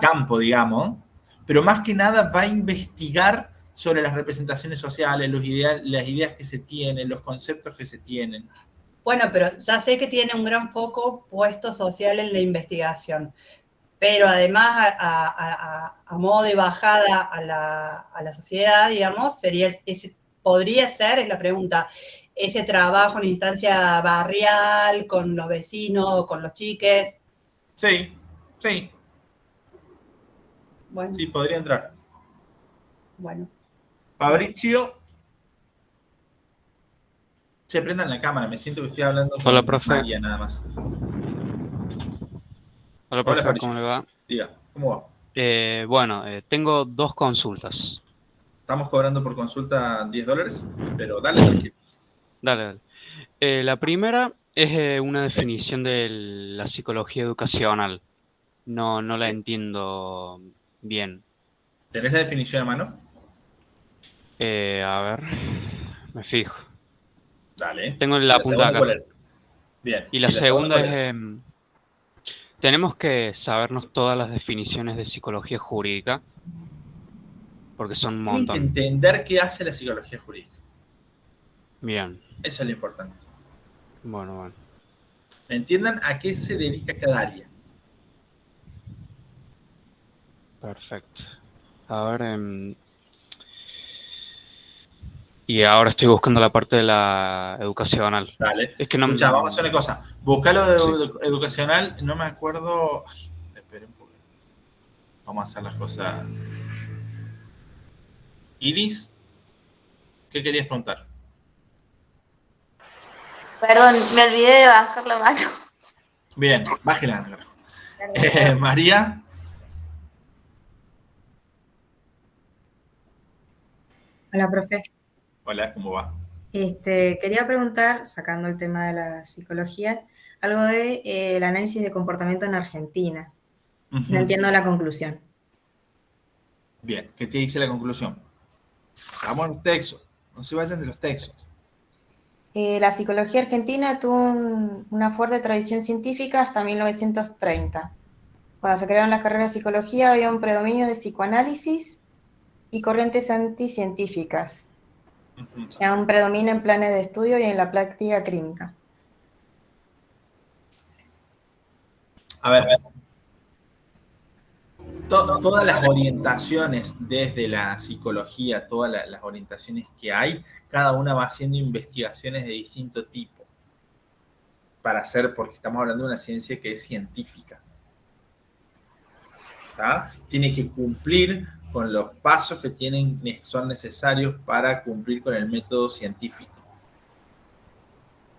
A: campo, digamos, pero más que nada va a investigar sobre las representaciones sociales, las ideas que se tienen, los conceptos que se tienen.
C: Bueno, pero ya sé que tiene un gran foco puesto social en la investigación, pero además a modo de bajada a la sociedad, digamos, podría ser, es la pregunta, ese trabajo en instancia barrial, con los vecinos, con los chiques.
A: Sí.
C: Bueno.
A: Sí, podría entrar.
C: Bueno.
A: Fabrizio. Se prendan la cámara, me siento que estoy hablando con María nada más.
J: Hola, profe, ¿cómo le va?
A: Diga, ¿cómo va?
J: Tengo 2 consultas.
A: Estamos cobrando por consulta $10, pero dale tranquilo.
J: Dale. La primera es una definición de la psicología educacional. No la entiendo bien.
A: ¿Tenés la definición a mano?
J: A ver, me fijo.
A: Dale.
J: Tengo
A: ¿Y
J: la
A: la
J: punta
A: segunda cuál
J: acá.
A: es? Bien.
J: Y la
A: segunda
J: segunda
A: cuál es?
J: es, tenemos que sabernos todas las definiciones de psicología jurídica, porque son un
A: Tienen que
J: montón.
A: entender qué hace la psicología jurídica.
J: Bien.
A: Eso es lo importante.
J: Bueno.
A: Entiendan a qué se dedica cada área.
J: Perfecto. A ver, y ahora estoy buscando la parte de la educacional.
A: Dale.
J: Es que no.
A: Escucha, vamos a hacer una cosa. Buscalo de
J: Sí.
A: educacional, no me acuerdo. Ay, esperen un poco. Vamos a hacer las cosas. Iris, ¿qué querías preguntar?
G: Perdón, me olvidé de bajar la mano.
A: Bien, bájela. María.
K: Hola, profe.
A: Hola, ¿cómo va?
K: Quería preguntar, sacando el tema de la psicología, algo de el análisis de comportamiento en Argentina. No entiendo la conclusión.
A: Bien, ¿qué te dice la conclusión? Vamos a los textos, no se vayan de los textos.
K: La psicología argentina tuvo una fuerte tradición científica hasta 1930. Cuando se crearon las carreras de psicología había un predominio de psicoanálisis y corrientes anticientíficas, que aún predomina en planes de estudio y en la práctica clínica.
A: A ver, todas las orientaciones desde la psicología, todas las orientaciones que hay, cada una va haciendo investigaciones de distinto tipo para hacer, porque estamos hablando de una ciencia que es científica. ¿Tá? Tiene que cumplir con los pasos que son necesarios para cumplir con el método científico.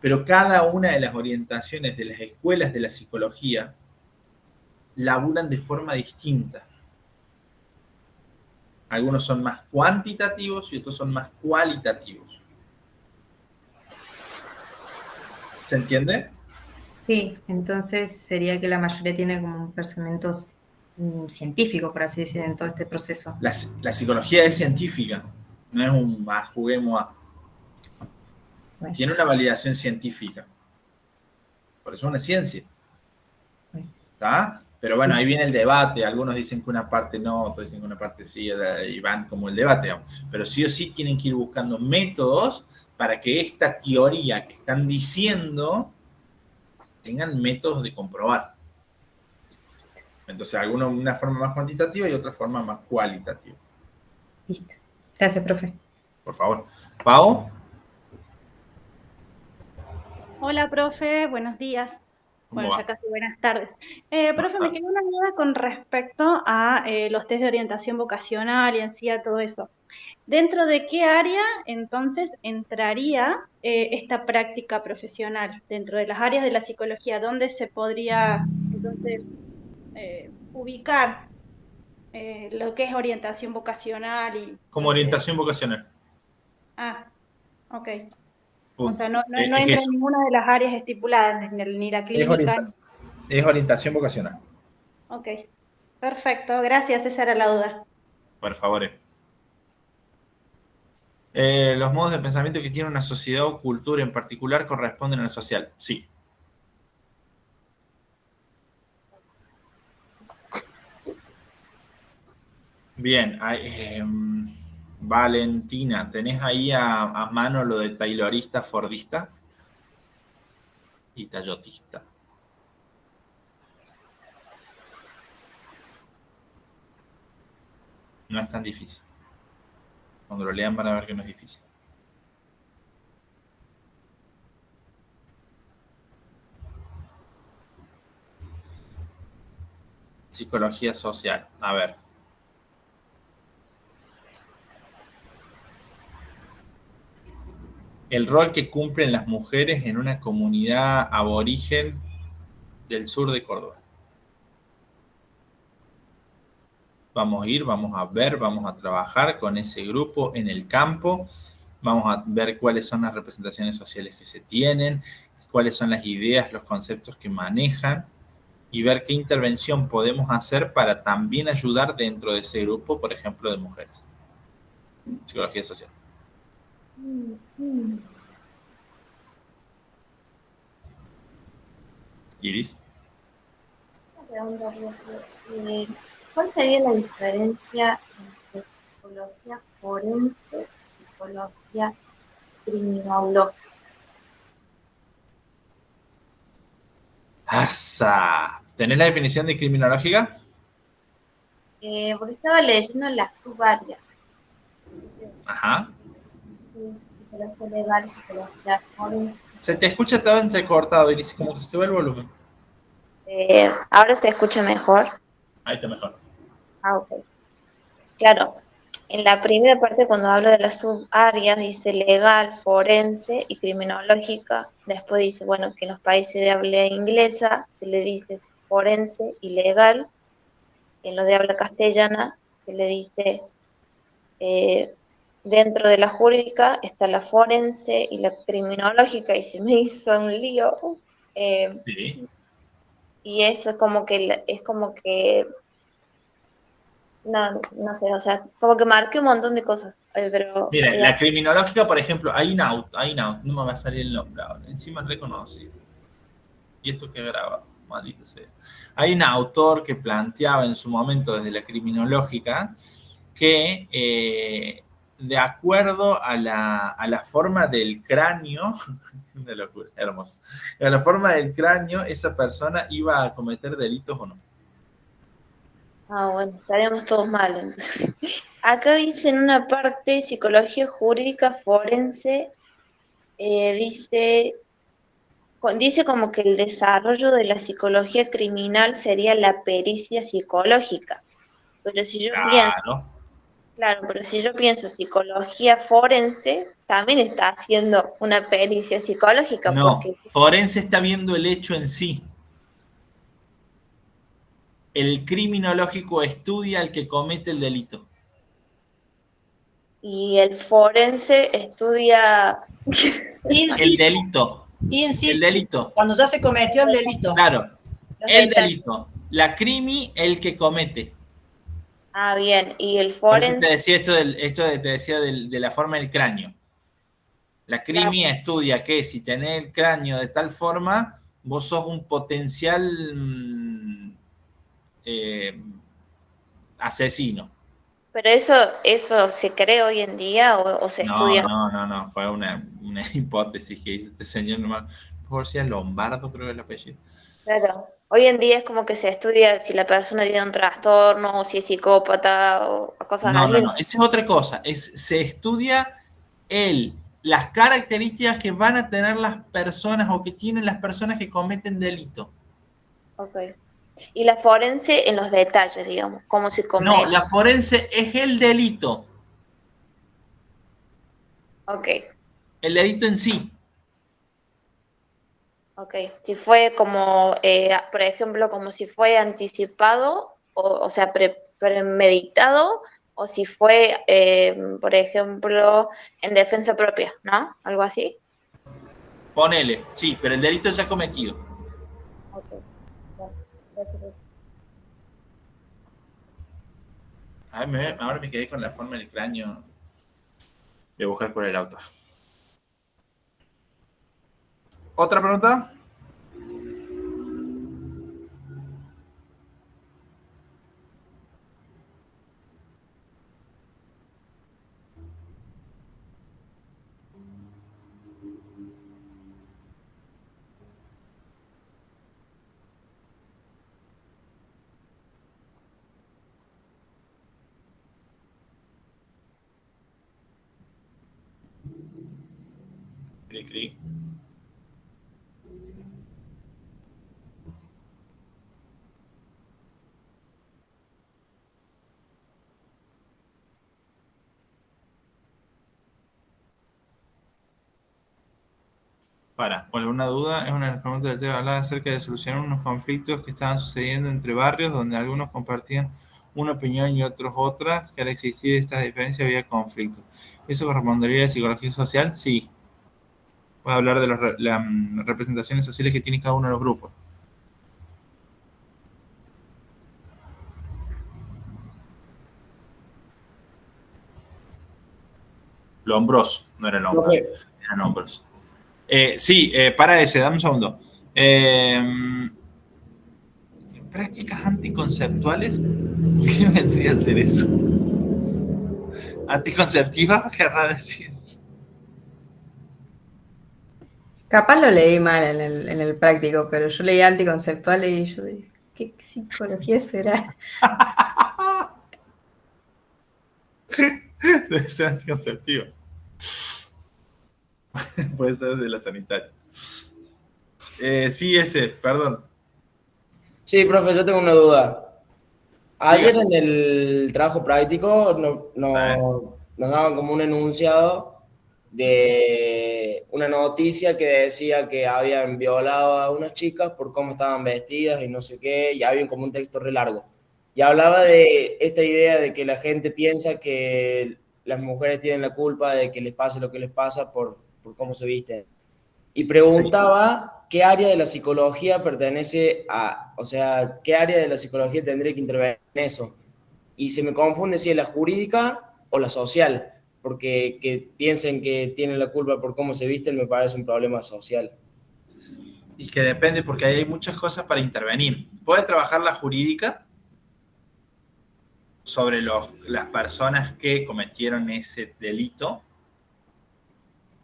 A: Pero cada una de las orientaciones de las escuelas de la psicología laburan de forma distinta. Algunos son más cuantitativos y otros son más cualitativos. ¿Se entiende?
K: Sí, entonces sería que la mayoría tiene como un pensamiento científico, por así decir, en todo este proceso.
A: La psicología es científica, no es un juguemos a. Bueno. Tiene una validación científica. Por eso es una ciencia. ¿Está? Pero bueno, ahí viene el debate. Algunos dicen que una parte no, otros dicen que una parte sí, y van como el debate, digamos. Pero sí o sí tienen que ir buscando métodos para que esta teoría que están diciendo tengan métodos de comprobar. Entonces, algunos una forma más cuantitativa y otra forma más cualitativa.
K: Listo. Gracias, profe.
A: Por favor. Pau.
L: Hola, profe. Buenos días. Bueno, ya casi buenas tardes. Profe, me quedó una duda con respecto a los test de orientación vocacional y en sí a todo eso. ¿Dentro de qué área, entonces, entraría esta práctica profesional? Dentro de las áreas de la psicología, ¿dónde se podría, entonces, ubicar lo que es orientación vocacional?
A: Como orientación vocacional.
L: Ah, ok. O sea, no entra en ninguna de las áreas estipuladas, ni la clínica.
A: Es orientación vocacional.
L: Ok, perfecto. Gracias, esa era la duda.
A: Por favor. ¿Los modos de pensamiento que tiene una sociedad o cultura en particular corresponden a la social? Sí. Bien. Valentina, ¿tenés ahí a mano lo de taylorista, fordista y tayotista? No es tan difícil. Cuando lo lean van a ver que no es difícil. Psicología social. A ver. El rol que cumplen las mujeres en una comunidad aborigen del sur de Córdoba. Vamos a ir, vamos a ver, vamos a trabajar con ese grupo en el campo vamos a ver cuáles son las representaciones sociales que se tienen, cuáles son las ideas, los conceptos que manejan y ver qué intervención podemos hacer para también ayudar dentro de ese grupo, por ejemplo, de mujeres. Psicología social. Iris.
G: ¿Cuál sería la diferencia entre psicología forense y psicología criminológica?
A: ¡Asa! ¿Tenés la definición de criminológica?
G: Porque estaba leyendo las subáreas.
A: Ajá.
G: Psicología legal, psicología forense.
A: Se te escucha todo entrecortado, Iris, como que se te va el volumen.
G: ¿Ahora se escucha mejor?
A: Ahí está mejor.
G: Ah, ok. Claro, en la primera parte cuando hablo de las subáreas dice legal, forense y criminológica. Después dice, bueno, que en los países de habla inglesa se le dice forense y legal. En los de habla castellana se le dice, dentro de la jurídica está la forense y la criminológica, y se me hizo un lío.
A: Sí.
G: Y eso es como que no sé, o sea, como que marqué un montón de cosas, pero...
A: Miren, la criminológica, por ejemplo, hay un auto, no me va a salir el nombre ahora, encima es reconocido. Y esto que graba, maldito sea. Hay un autor que planteaba en su momento desde la criminológica que de acuerdo a la forma del cráneo, una locura, hermoso, a la forma del cráneo, esa persona iba a cometer delitos o no.
G: Ah, bueno, estaríamos todos mal entonces. Acá dice en una parte psicología jurídica forense, dice como que el desarrollo de la psicología criminal sería la pericia psicológica. Pero si yo pienso psicología forense, también está haciendo una pericia psicológica.
A: No,
G: porque
A: forense está viendo el hecho en sí. El criminológico estudia al que comete el delito.
G: Y el forense estudia
A: el delito.
C: El delito. Cuando ya se cometió el delito.
A: Claro, el delito. La crimi, el que comete.
G: Ah, bien. Y el
A: Por
G: forense...
A: eso te decía de la forma del cráneo. La crimi estudia que si tenés el cráneo de tal forma, vos sos un potencial asesino.
G: ¿Pero eso se cree hoy en día o se estudia?
A: No, fue una hipótesis que hizo este señor normal. Por si es Lombardo, creo que es el apellido.
G: Claro, hoy en día es como que se estudia si la persona tiene un trastorno o si es psicópata o cosas así.
A: No, esa es otra cosa. Se estudia las características que van a tener las personas o que tienen las personas que cometen delito.
G: Ok. Y la forense en los detalles, digamos, cómo se comete.
A: No, la forense es el delito.
G: Ok.
A: El delito en sí.
G: Ok. Si fue como, por ejemplo, como si fue anticipado, o sea, premeditado, o si fue, por ejemplo, en defensa propia, ¿no? Algo así.
A: Ponele, sí, pero el delito ya cometido.
G: Ok. Gracias.
A: Ahora me quedé con la forma del cráneo. Voy a buscar por el autor. ¿Otra pregunta? Cri. ¿Alguna duda? Es una de las preguntas del tema. Hablaba acerca de solucionar unos conflictos que estaban sucediendo entre barrios donde algunos compartían una opinión y otros otra, que al existir estas diferencias había conflicto. ¿Eso correspondería a la psicología social? Sí. Voy a hablar de las representaciones sociales que tiene cada uno de los grupos. Lombroso, no era Lombroso, eran hombros. Sí, para ese, dame un segundo. Prácticas anticonceptuales, ¿qué vendría a ser eso? ¿Anticonceptiva? ¿Qué querrá decir?
K: Capaz lo leí mal en el práctico, pero yo leí anticonceptual y yo dije, ¿qué psicología será?
A: Debe ser anticonceptiva. Puede ser de la sanitaria. Sí, ese, perdón.
D: Sí, profe, yo tengo una duda. Ayer en el trabajo práctico nos daban como un enunciado de una noticia que decía que habían violado a unas chicas por cómo estaban vestidas y no sé qué, y había como un texto re largo. Y hablaba de esta idea de que la gente piensa que las mujeres tienen la culpa de que les pase lo que les pasa por cómo se visten. Y preguntaba qué área de la psicología pertenece a, o sea, qué área de la psicología tendría que intervenir en eso. Y se me confunde si es la jurídica o la social, porque que piensen que tienen la culpa por cómo se visten me parece un problema social.
A: Y que depende, porque ahí hay muchas cosas para intervenir. Puede trabajar la jurídica sobre las personas que cometieron ese delito.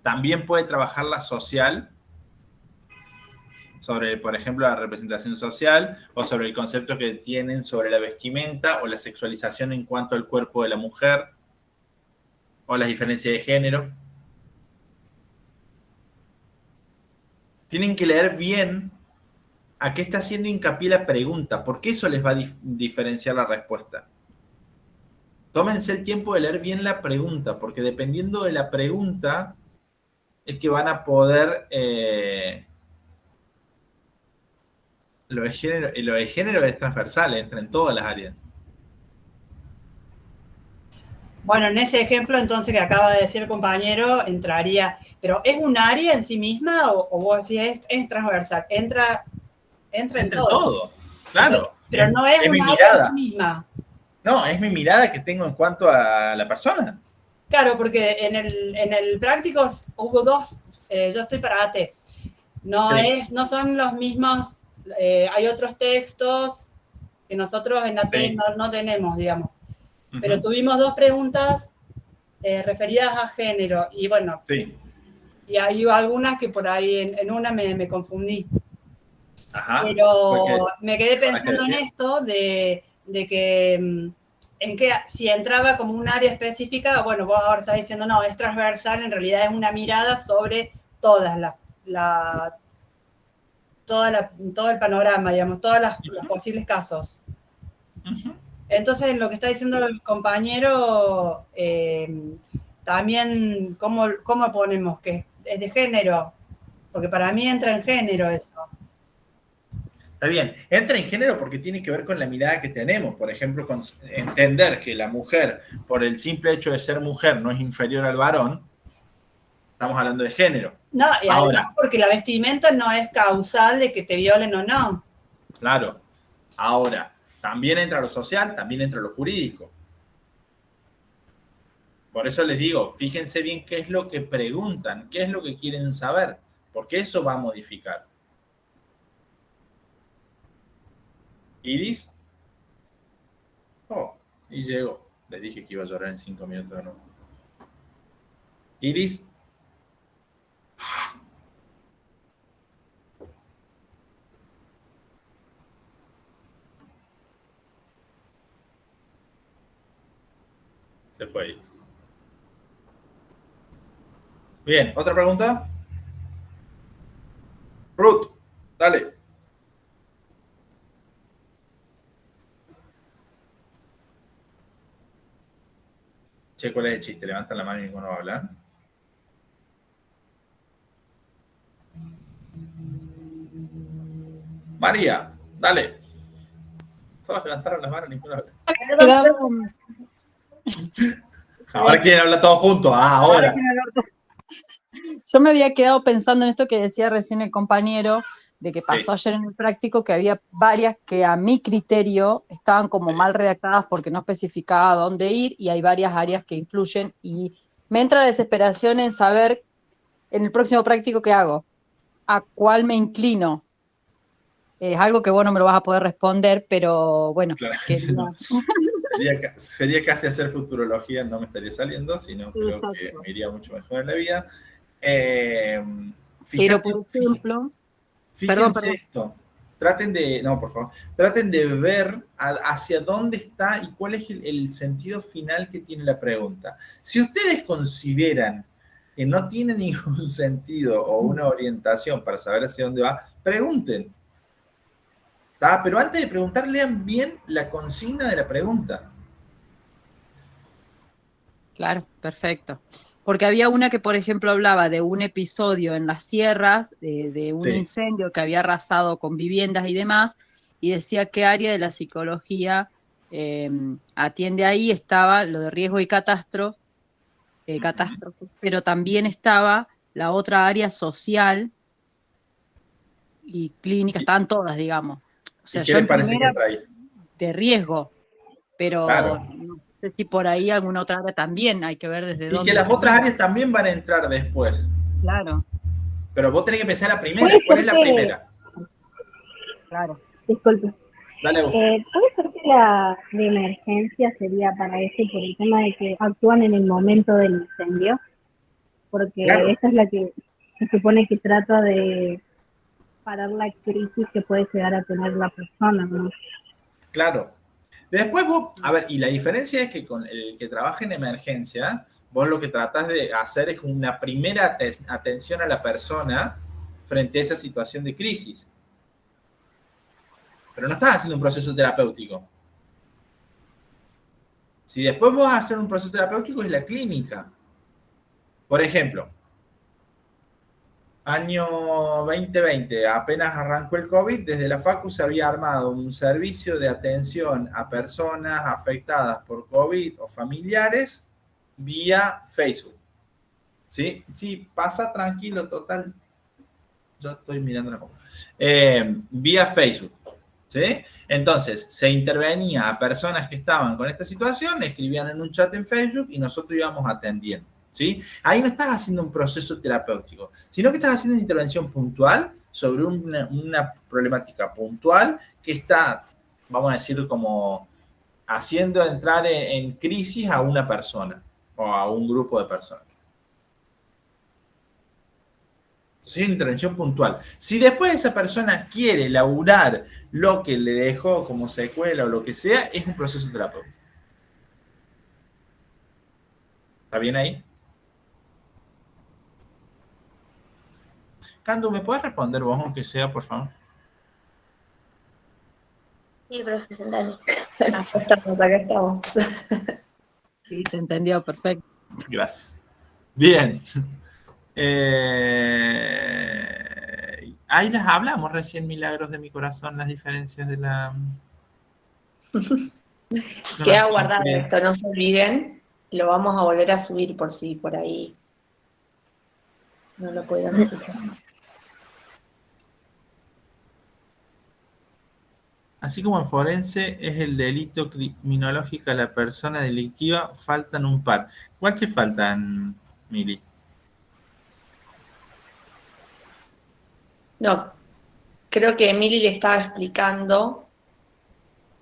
A: También puede trabajar la social sobre, por ejemplo, la representación social o sobre el concepto que tienen sobre la vestimenta o la sexualización en cuanto al cuerpo de la mujer o las diferencias de género. Tienen que leer bien a qué está haciendo hincapié la pregunta, porque eso les va a diferenciar la respuesta. Tómense el tiempo de leer bien la pregunta, porque dependiendo de la pregunta es que van a poder... lo de género es transversal, entra en todas las áreas.
C: Bueno, en ese ejemplo entonces que acaba de decir el compañero, entraría, pero ¿es un área en sí misma o vos decís es transversal? Entra en todo.
A: Claro.
C: Pero no es un área en sí misma.
A: No, es mi mirada que tengo en cuanto a la persona.
C: Claro, porque en el práctico hubo dos, yo estoy para AT, no son los mismos, hay otros textos que nosotros en AT no tenemos, digamos. Pero tuvimos dos preguntas referidas a género y bueno, y hay algunas que por ahí en una me confundí.
A: Ajá.
C: Pero me quedé pensando en esto de que si entraba como un área específica, bueno, vos ahora estás diciendo, no, es transversal, en realidad es una mirada sobre todas todo el panorama, digamos, todos los posibles casos. Entonces, lo que está diciendo el compañero, también, ¿cómo ponemos que es de género? Porque para mí entra en género eso.
A: Está bien, entra en género porque tiene que ver con la mirada que tenemos. Por ejemplo, con entender que la mujer, por el simple hecho de ser mujer, no es inferior al varón. Estamos hablando de género.
C: No, y además porque la vestimenta no es causal de que te violen o no.
A: Claro. Ahora, también entra lo social, también entra lo jurídico. Por eso les digo, fíjense bien qué es lo que preguntan, qué es lo que quieren saber, porque eso va a modificar. ¿Iris? Oh, y llegó. Les dije que iba a llorar en 5 minutos, ¿no? ¿Iris? Se fue Iris. Bien, ¿otra pregunta? Ruth, dale. Che, ¿cuál es el chiste? Levantan la mano y ninguno va a hablar. María, dale. Todos levantaron las manos y ninguno habla. Ahora quieren hablar todos juntos. Ahora.
H: Yo me había quedado pensando en esto que decía recién el compañero, de que pasó ayer en el práctico, que había varias que a mi criterio estaban como mal redactadas porque no especificaba dónde ir, y hay varias áreas que influyen, y me entra la desesperación en saber en el próximo práctico qué hago, a cuál me inclino. Es algo que vos no me lo vas a poder responder, pero bueno.
A: Claro, no. Sería casi hacer futurología, no me estaría saliendo, sino creo que me iría mucho mejor en la vida.
H: Pero, por ejemplo...
A: Fíjense esto. Traten de ver hacia dónde está y cuál es el sentido final que tiene la pregunta. Si ustedes consideran que no tiene ningún sentido o una orientación para saber hacia dónde va, pregunten. ¿Tá? Pero antes de preguntar, lean bien la consigna de la pregunta.
H: Claro, perfecto. Porque había una que, por ejemplo, hablaba de un episodio en las sierras, de un incendio que había arrasado con viviendas y demás, y decía qué área de la psicología atiende ahí. Estaba lo de riesgo y catástrofe, pero también estaba la otra área social y clínica, estaban todas, digamos. O sea, yo en primera de riesgo, pero no sé si por ahí alguna otra área también, hay que ver desde dónde.
A: Y que las otras áreas también van a entrar después.
H: Claro.
A: Pero vos tenés que pensar la primera. ¿Cuál es la primera?
H: Claro.
M: Disculpe.
A: Dale vos.
M: ¿Puede ser que la de emergencia sería para eso por el tema de que actúan en el momento del incendio? Porque esa es la que se supone que trata de parar la crisis que puede llegar a tener la persona, ¿no?
A: Claro. Después vos, a ver, y la diferencia es que con el que trabaja en emergencia, vos lo que tratás de hacer es una primera atención a la persona frente a esa situación de crisis. Pero no estás haciendo un proceso terapéutico. Si después vos vas a hacer un proceso terapéutico, es la clínica. Por ejemplo, año 2020, apenas arrancó el COVID, desde la Facu se había armado un servicio de atención a personas afectadas por COVID o familiares vía Facebook. ¿Sí? Sí, pasa tranquilo, total. Yo estoy mirando la cosa. Vía Facebook. ¿Sí? Entonces, se intervenía a personas que estaban con esta situación, escribían en un chat en Facebook y nosotros íbamos atendiendo. ¿Sí? Ahí no estás haciendo un proceso terapéutico, sino que estás haciendo una intervención puntual sobre una problemática puntual que está, vamos a decir, como haciendo entrar en crisis a una persona o a un grupo de personas. Entonces es una intervención puntual. Si después esa persona quiere laburar lo que le dejó como secuela o lo que sea, es un proceso terapéutico. ¿Está bien ahí? Candu, ¿me puedes responder vos, aunque sea, por favor?
G: Sí, profesor, dale.
B: Acá estamos.
H: Sí, te entendió, perfecto.
A: Gracias. Bien. Ahí les hablamos recién, milagros de mi corazón, las diferencias de la...
B: Queda guardado esto, no se olviden. Lo vamos a volver a subir por si por ahí no lo pueden escuchar.
A: Así como en forense es el delito criminológico a la persona delictiva, faltan un par. ¿Cuál que faltan, Mili?
B: No, creo que Emily le estaba explicando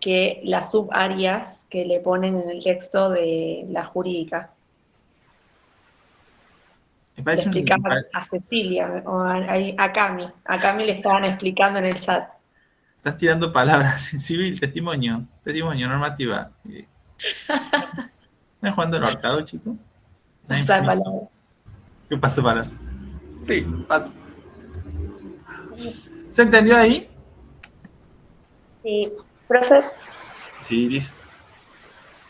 B: que las subáreas que le ponen en el texto de la jurídica.
A: Me parece
B: le explicaba a Cecilia o a Cami. A Cami le estaban explicando en el chat.
A: Estás tirando palabras. Civil, testimonio, normativa. ¿Estás jugando al ahorcado, chico?
B: Pasa palabra.
A: ¿Qué pasa palabra? Sí, pasa. ¿Se entendió ahí?
G: Sí, profe.
A: Sí, Iris.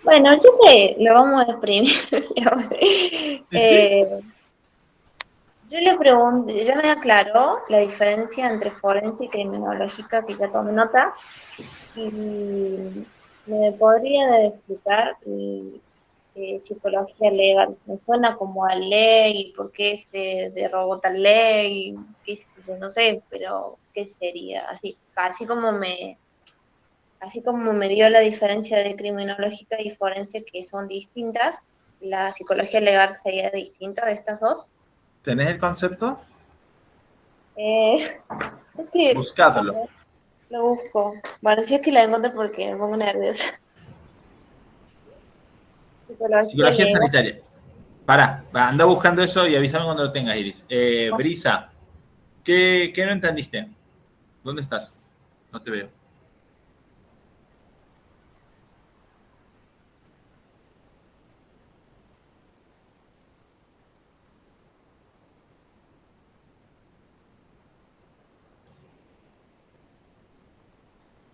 G: Bueno, yo que lo vamos a exprimir. Yo le pregunté, ya me aclaró la diferencia entre forense y criminológica, que ya tomé nota, y ¿Me podría explicar psicología legal? Me suena como a ley, ¿por qué se derogó tal ley? ¿Qué sé yo? No sé, pero ¿qué sería? Así como me dio la diferencia de criminológica y forense, que son distintas, ¿la psicología legal sería distinta de estas dos?
A: ¿Tenés el concepto?
G: Es que, a
A: Buscadlo.
G: ver, lo busco. Bueno, si es que la encuentro porque me pongo nerviosa. Psicología
A: Psicología
G: legal.
A: sanitaria. Anda buscando eso y avísame cuando lo tengas, Iris. Brisa, ¿qué no entendiste? ¿Dónde estás? No te veo.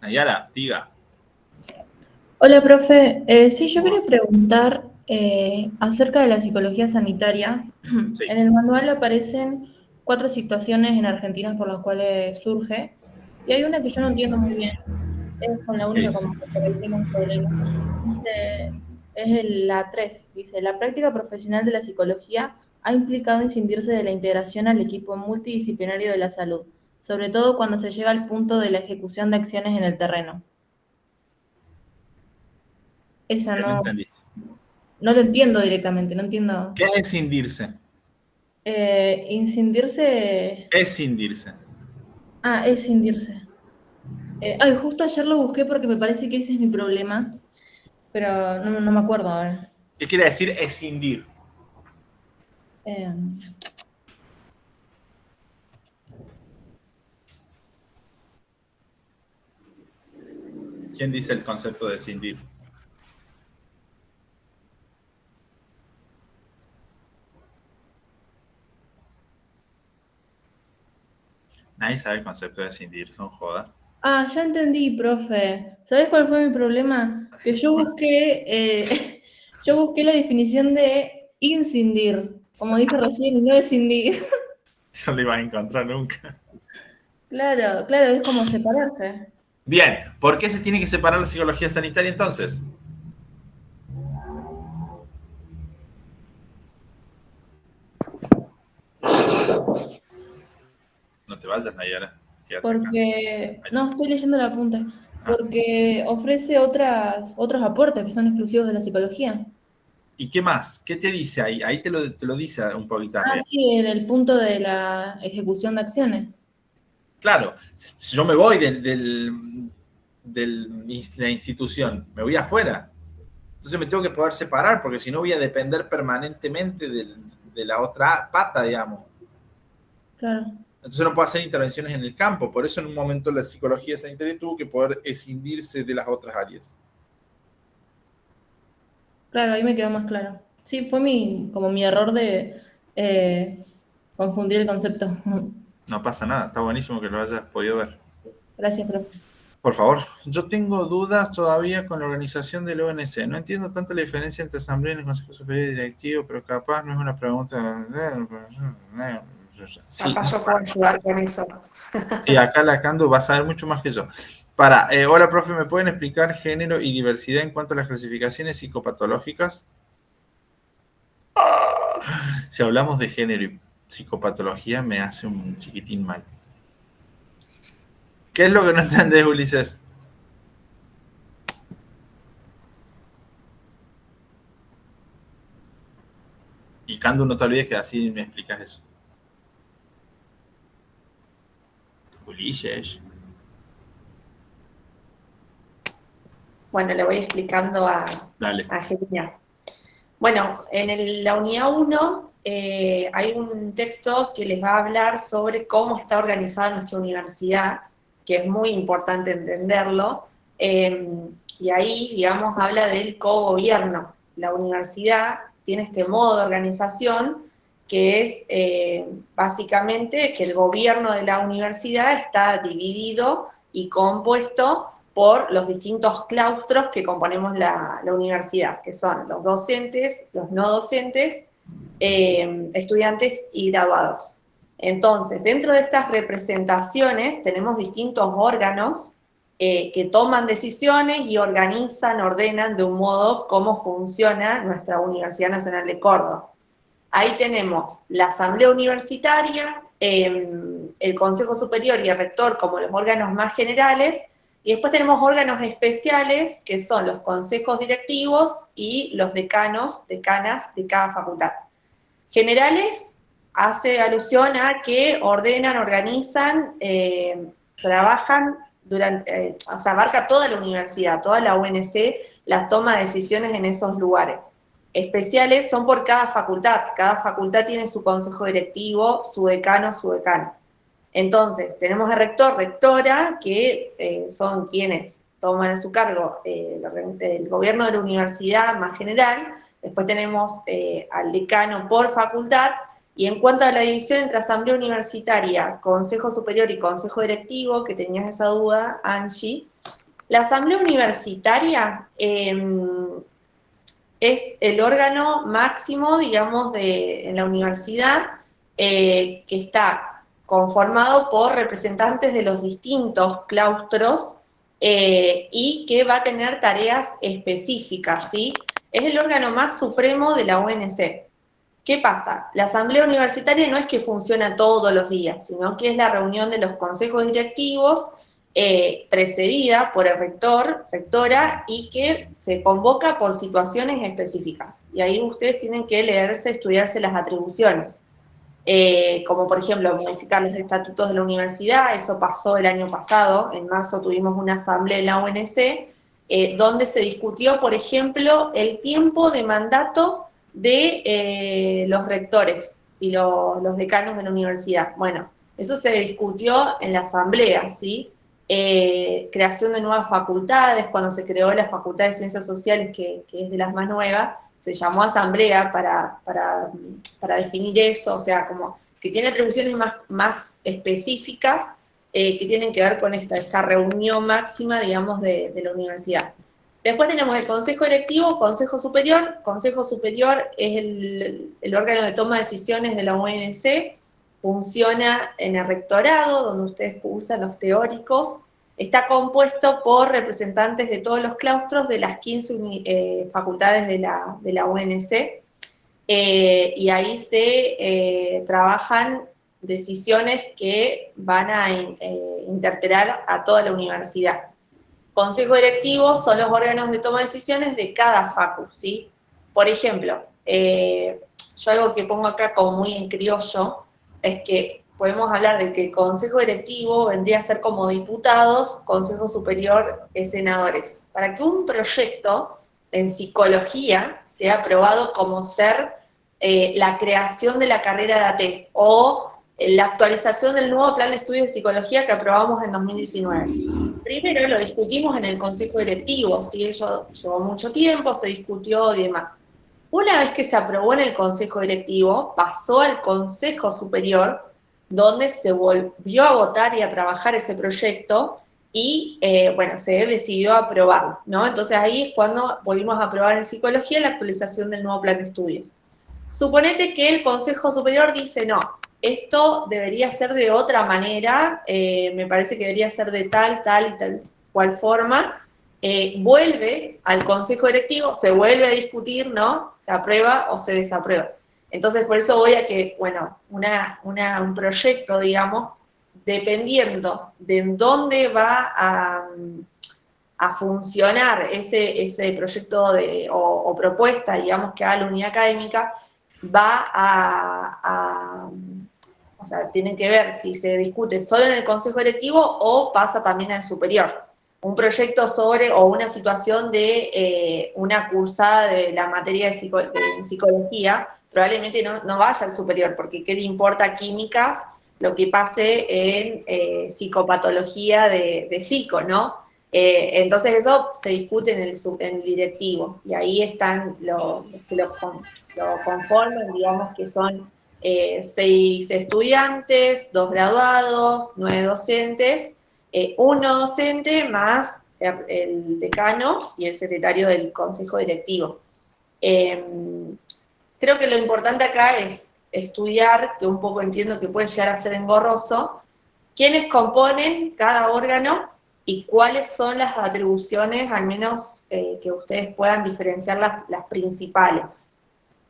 A: Nayara, diga.
N: Hola, profe. Sí, yo quería preguntar acerca de la psicología sanitaria.
A: Sí.
N: En el manual aparecen 4 situaciones en Argentina por las cuales surge, y hay una que yo no entiendo muy bien. Es con la única como que por ahí tengo un problema. La 3. Dice, la práctica profesional de la psicología ha implicado incidirse de la integración al equipo multidisciplinario de la salud, sobre todo cuando se llega al punto de la ejecución de acciones en el terreno. Esa
A: ¿Qué no entendiste?
N: no lo entiendo directamente, no entiendo.
A: ¿Qué es escindirse?
N: Incidirse.
A: Escindirse.
N: Escindirse. Justo ayer lo busqué porque me parece que ese es mi problema, pero no me acuerdo ahora.
A: ¿Qué quiere decir escindir? ¿Quién dice el concepto de escindir? Nadie sabe el concepto de escindir, son jodas.
N: Ya entendí, profe. ¿Sabes cuál fue mi problema? Que yo busqué la definición de incindir, como dije recién, y no escindir.
A: No lo ibas a encontrar nunca.
N: Claro, es como separarse.
A: Bien, ¿por qué se tiene que separar la psicología sanitaria entonces? No te vayas, Nayara. Quédate
N: Porque, no, estoy leyendo el apunte, porque ofrece otros aportes que son exclusivos de la psicología.
A: ¿Y qué más? ¿Qué te dice ahí? Ahí te lo dice un poquito arriba.
N: Sí, en el punto de la ejecución de acciones.
A: Claro, si yo me voy de la institución, me voy afuera. Entonces me tengo que poder separar, porque si no voy a depender permanentemente de la otra pata, digamos.
N: Claro.
A: Entonces no puedo hacer intervenciones en el campo. Por eso en un momento la psicología sanitaria tuvo que poder escindirse de las otras áreas.
N: Claro, ahí me quedó más claro. Sí, fue como mi error de confundir el concepto.
A: No pasa nada, está buenísimo que lo hayas podido ver.
N: Gracias, profe.
A: Por favor, yo tengo dudas todavía con la organización del ONC. No entiendo tanto la diferencia entre asamblea y el Consejo Superior Directivo, pero capaz no es una pregunta. Sí,
B: Capaz yo puedo ayudar con eso.
A: sí, acá la Candu va a saber mucho más que yo. Hola, profe, ¿me pueden explicar género y diversidad en cuanto a las clasificaciones psicopatológicas? Si hablamos de género y psicopatología, me hace un chiquitín mal. ¿Qué es lo que no entendés, Ulises? Y Candu, no te olvides que así me explicas eso. Ulises.
B: Bueno, le voy explicando a Genia. Bueno, en la unidad 1 hay un texto que les va a hablar sobre cómo está organizada nuestra universidad, que es muy importante entenderlo, y ahí, digamos, habla del cogobierno. La universidad tiene este modo de organización que es básicamente que el gobierno de la universidad está dividido y compuesto por los distintos claustros que componemos la universidad, que son los docentes, los no docentes, estudiantes y graduados. Entonces, dentro de estas representaciones tenemos distintos órganos que toman decisiones y ordenan de un modo cómo funciona nuestra Universidad Nacional de Córdoba. Ahí tenemos la Asamblea Universitaria, el Consejo Superior y el Rector como los órganos más generales, y después tenemos órganos especiales, que son los consejos directivos y los decanos, decanas de cada facultad. Generales hace alusión a que ordenan, organizan, trabajan durante, o sea, abarca toda la universidad, toda la UNC, la toma de decisiones en esos lugares. Especiales son por cada facultad tiene su consejo directivo, su decano, su decano. Entonces, tenemos el rector, rectora, que son quienes toman a su cargo el gobierno de la universidad más general. Después tenemos al decano por facultad, y en cuanto a la división entre asamblea universitaria, consejo superior y consejo directivo, que tenías esa duda, Angie, la asamblea universitaria es el órgano máximo, digamos, en la universidad, que está conformado por representantes de los distintos claustros y que va a tener tareas específicas, ¿sí? Es el órgano más supremo de la UNC. ¿Qué pasa? La asamblea universitaria no es que funciona todos los días, sino que es la reunión de los consejos directivos precedida por el rector, rectora, y que se convoca por situaciones específicas. Y ahí ustedes tienen que leerse, estudiarse las atribuciones. Como por ejemplo, modificar los estatutos de la universidad, eso pasó el año pasado, en marzo tuvimos una asamblea en la UNC, donde se discutió, por ejemplo, el tiempo de mandato de los rectores y los decanos de la universidad. Bueno, eso se discutió en la asamblea, ¿sí? Creación de nuevas facultades, cuando se creó la Facultad de Ciencias Sociales, que es de las más nuevas, se llamó asamblea para definir eso, o sea, como que tiene atribuciones más específicas que tienen que ver con esta reunión máxima, digamos, de la universidad. Después tenemos el Consejo Directivo, Consejo Superior. Consejo Superior es el órgano de toma de decisiones de la UNC, funciona en el rectorado, donde ustedes usan los teóricos. Está compuesto por representantes de todos los claustros de las 15 facultades de la UNC, y ahí se trabajan decisiones que van a interpelar a toda la universidad. Consejo directivo son los órganos de toma de decisiones de cada facu, ¿sí? Por ejemplo, yo algo que pongo acá como muy en criollo, es que podemos hablar de que el consejo directivo vendría a ser como diputados, consejo superior es senadores. Para que un proyecto en psicología sea aprobado como ser la creación de la carrera de AT, o la actualización del nuevo plan de estudios de psicología que aprobamos en 2019. Primero lo discutimos en el consejo directivo, ¿sí? Eso llevó mucho tiempo, se discutió y demás. Una vez que se aprobó en el consejo directivo, pasó al consejo superior, donde se volvió a votar y a trabajar ese proyecto, y bueno, se decidió aprobarlo, ¿no? Entonces ahí es cuando volvimos a aprobar en psicología la actualización del nuevo plan de estudios. Suponete que el consejo superior dice, no, esto debería ser de otra manera, me parece que debería ser de tal y tal cual forma, vuelve al consejo directivo, se vuelve a discutir, ¿no? Se aprueba o se desaprueba. Entonces, por eso voy a que, bueno, un proyecto, digamos, dependiendo de en dónde va a funcionar ese proyecto o propuesta, digamos, que haga la unidad académica, o sea, tienen que ver si se discute solo en el consejo directivo o pasa también al superior. Un proyecto sobre, o una situación de una cursada de la materia de psicología, probablemente no vaya al superior, porque ¿qué le importa a químicas lo que pase en psicopatología de psico, ¿no? Entonces eso se discute en el directivo, y ahí están los que lo conforman, digamos que son 6 estudiantes, 2 graduados, 9 docentes, 1 docente más el decano y el secretario del consejo directivo. Creo que lo importante acá es estudiar, que un poco entiendo que puede llegar a ser engorroso, quiénes componen cada órgano y cuáles son las atribuciones, al menos que ustedes puedan diferenciar las principales.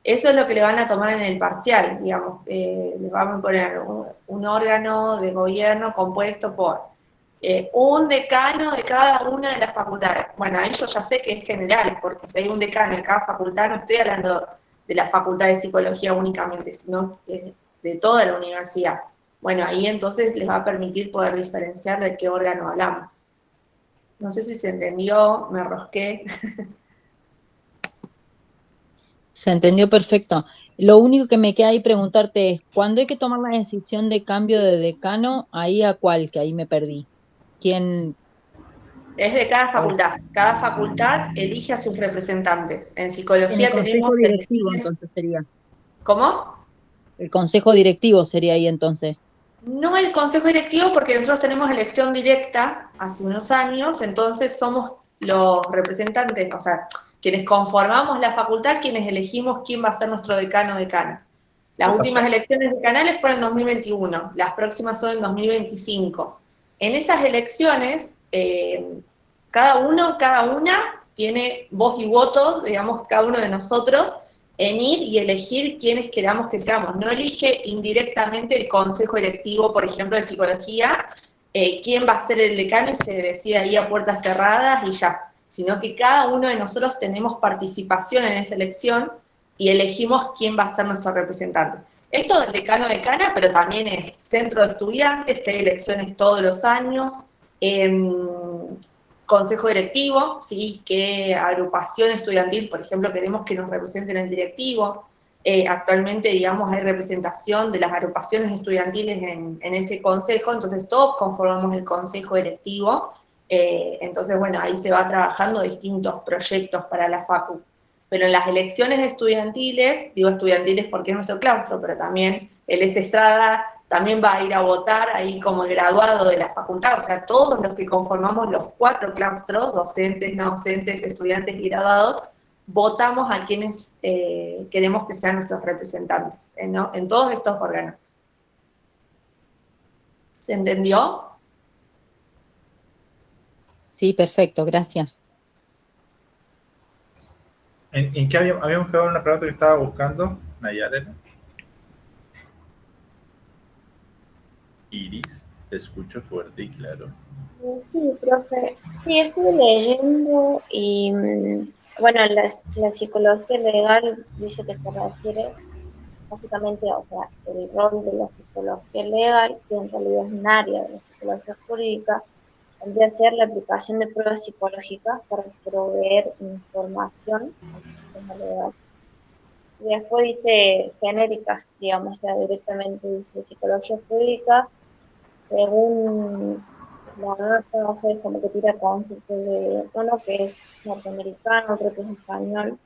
B: Eso es lo que le van a tomar en el parcial, digamos. Les vamos a poner un órgano de gobierno compuesto por un decano de cada una de las facultades. Bueno, ahí yo ya sé que es general, porque si hay un decano en cada facultad, no estoy hablando de la facultad de psicología únicamente, sino de toda la universidad. Bueno, ahí entonces les va a permitir poder diferenciar de qué órgano hablamos. No sé si se entendió, me rosqué.
H: Se entendió perfecto. Lo único que me queda ahí preguntarte es, ¿cuándo hay que tomar la decisión de cambio de decano? ¿Ahí a cuál? Que ahí me perdí. ¿Quién?
B: Es de cada facultad. Cada facultad elige a sus representantes. En
H: En
B: psicología
H: el consejo
B: tenemos...
H: directivo entonces sería.
B: ¿Cómo?
H: El consejo directivo sería ahí entonces.
B: No el consejo directivo, porque nosotros tenemos elección directa hace unos años, entonces somos los representantes, o sea, quienes conformamos la facultad, quienes elegimos quién va a ser nuestro decano o decana. Las últimas elecciones decanales fueron en 2021, las próximas son en 2025. En esas elecciones, cada una tiene voz y voto, digamos, cada uno de nosotros, en ir y elegir quiénes queramos que seamos. No elige indirectamente el consejo directivo, por ejemplo, de psicología, quién va a ser el decano y se decide ahí a puertas cerradas y ya. Sino que cada uno de nosotros tenemos participación en esa elección y elegimos quién va a ser nuestro representante. Esto del decano decana, pero también es centro de estudiantes, que hay elecciones todos los años, consejo directivo, ¿sí? Que agrupación estudiantil, por ejemplo, queremos que nos representen el directivo. Actualmente, digamos, hay representación de las agrupaciones estudiantiles en ese consejo, entonces todos conformamos el consejo directivo. Entonces, bueno, ahí se va trabajando distintos proyectos para la facu. Pero en las elecciones estudiantiles, digo estudiantiles porque es nuestro claustro, pero también el Estrada también va a ir a votar ahí como el graduado de la facultad, o sea, todos los que conformamos los 4 claustros, docentes, no docentes, estudiantes y graduados, votamos a quienes queremos que sean nuestros representantes, ¿no? En todos estos órganos. ¿Se entendió?
H: Sí, perfecto, gracias.
A: ¿En qué habíamos quedado en una pregunta que estaba buscando, Nayara? Iris, te escucho fuerte y claro.
G: Sí, profe. Sí, estuve leyendo y, bueno, la psicología legal dice que se refiere básicamente, o sea, el rol de la psicología legal, que en realidad es un área de la psicología jurídica, tendría que ser la aplicación de pruebas psicológicas para proveer información al sistema legal. Y después dice genéricas, digamos, o sea, directamente dice psicología jurídica, según la data, o sea, es como que tira conceptos de uno que es norteamericano, otro que es español,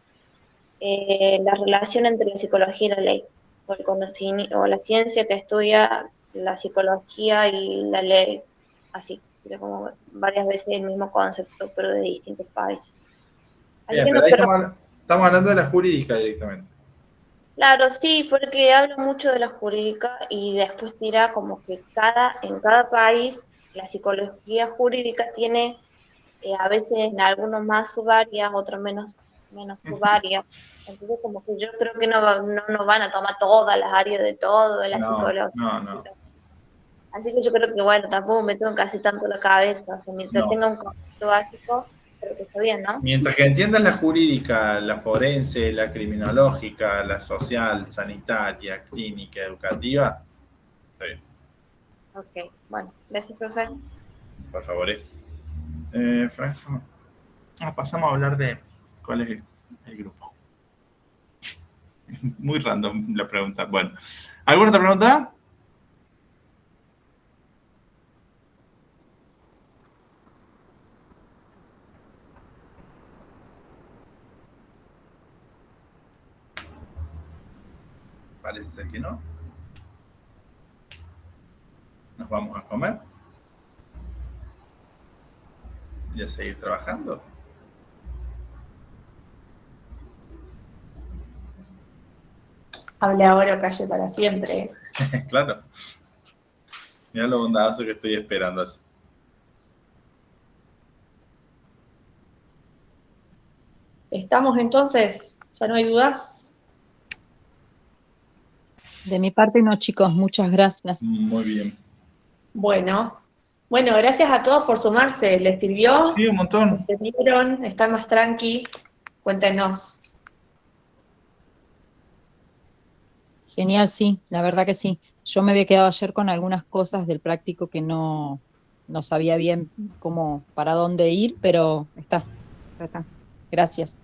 G: la relación entre la psicología y la ley, o el conocimiento, o la ciencia que estudia la psicología y la ley, así, como varias veces el mismo concepto, pero de distintos países. Así
A: Bien,
G: que
A: pero
G: no
A: ahí
G: creo...
A: estamos hablando de la jurídica directamente.
G: Claro, sí, porque habla mucho de la jurídica y después tira como que en cada país la psicología jurídica tiene a veces en algunos más subáreas, otros menos subáreas. Entonces como que yo creo que no nos van a tomar todas las áreas de todo de la psicología.
A: No.
G: Así que yo creo que bueno, tampoco me tengo que hacer tanto la cabeza, o sea, mientras tenga un concepto básico, creo que está bien, ¿no?
A: Mientras que entiendas la jurídica, la forense, la criminológica, la social, sanitaria, clínica, educativa, está bien.
G: Ok, bueno, gracias, profe.
A: Por favor. Franco. Pasamos a hablar de cuál es el grupo. Muy random la pregunta. Bueno, ¿alguna otra pregunta? Parece ser que no. Nos vamos a comer y a seguir trabajando.
B: Hable ahora o calle para siempre.
A: Claro. Mira lo bondadoso que estoy esperando así.
B: ¿Estamos entonces? ¿Ya no hay dudas?
H: De mi parte no, chicos, muchas gracias.
A: Muy bien.
B: Bueno, gracias a todos por sumarse. ¿Les sirvió?
A: Sí, un montón.
B: ¿Entendieron? ¿Están más tranqui? Cuéntenos.
H: Genial, sí, la verdad que sí. Yo me había quedado ayer con algunas cosas del práctico que no sabía bien para dónde ir, pero está. Gracias.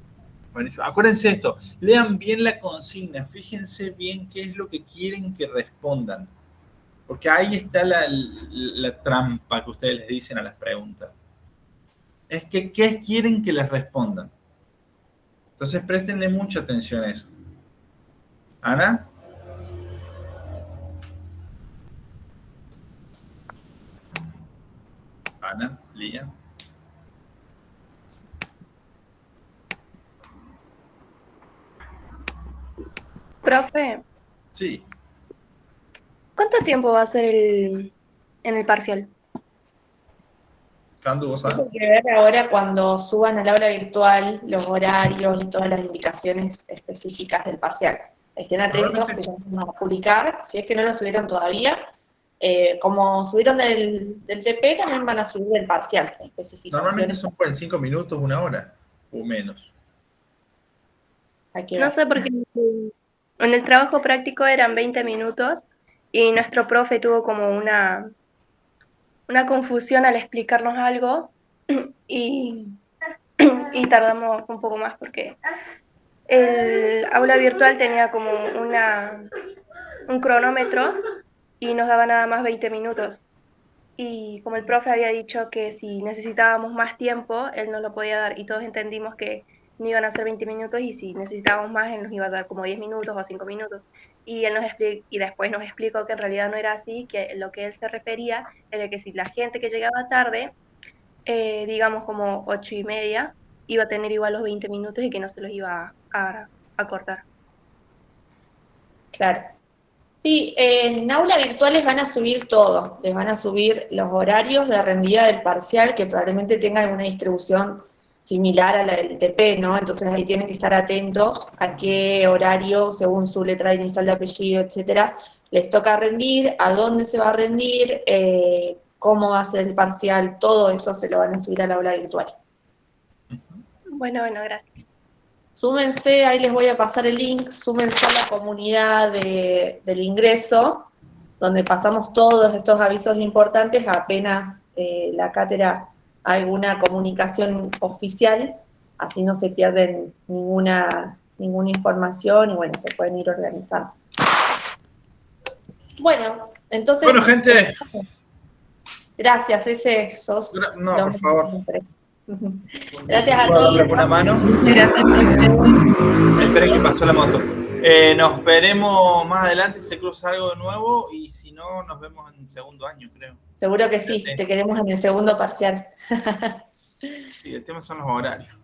A: Buenísimo. Acuérdense esto, lean bien la consigna, fíjense bien qué es lo que quieren que respondan, porque ahí está la trampa que ustedes les dicen a las preguntas. Es que qué quieren que les respondan. Entonces préstenle mucha atención a eso. ¿Ana? Ana, Lía.
O: Profe,
A: Sí.
O: ¿cuánto tiempo va a ser en el parcial?
A: Candu, ¿vos sabés?
B: Eso hay que ver ahora cuando suban al aula virtual los horarios y todas las indicaciones específicas del parcial. Estén atentos que ya vamos a publicar, si es que no lo subieron todavía. Como subieron del TP, también van a subir el parcial.
A: Normalmente son 45 minutos, 1 hora o menos.
O: No sé, porque en el trabajo práctico eran 20 minutos y nuestro profe tuvo como una confusión al explicarnos algo y tardamos un poco más porque el aula virtual tenía como un cronómetro y nos daba nada más 20 minutos. Y como el profe había dicho que si necesitábamos más tiempo, él nos lo podía dar y todos entendimos que no iban a ser 20 minutos y si necesitábamos más, él nos iba a dar como 10 minutos o 5 minutos. Y él después nos explicó que en realidad no era así, que lo que él se refería era que si la gente que llegaba tarde, digamos como 8:30, iba a tener igual los 20 minutos y que no se los iba a cortar.
B: Claro. Sí, en aula virtual les van a subir todo, les van a subir los horarios de rendida del parcial que probablemente tengan alguna distribución similar a la del TP, ¿no? Entonces ahí tienen que estar atentos a qué horario, según su letra inicial de apellido, etcétera, les toca rendir, a dónde se va a rendir, cómo va a ser el parcial, todo eso se lo van a subir al aula virtual.
O: Bueno, gracias.
B: Súmense, ahí les voy a pasar el link, súmense a la comunidad del ingreso, donde pasamos todos estos avisos importantes, apenas la cátedra alguna comunicación oficial, así no se pierden ninguna información y bueno, se pueden ir organizando. Bueno, entonces...
A: Bueno, gente.
B: Gracias, ese sos...
A: No, por favor.
B: Gracias a todos.
A: Darle una mano.
B: Muchas gracias.
A: Esperen que pasó la moto. Nos veremos más adelante si se cruza algo de nuevo y si no, nos vemos en segundo año, creo.
B: Seguro que sí, te queremos en el segundo parcial.
A: Sí, el tema son los horarios.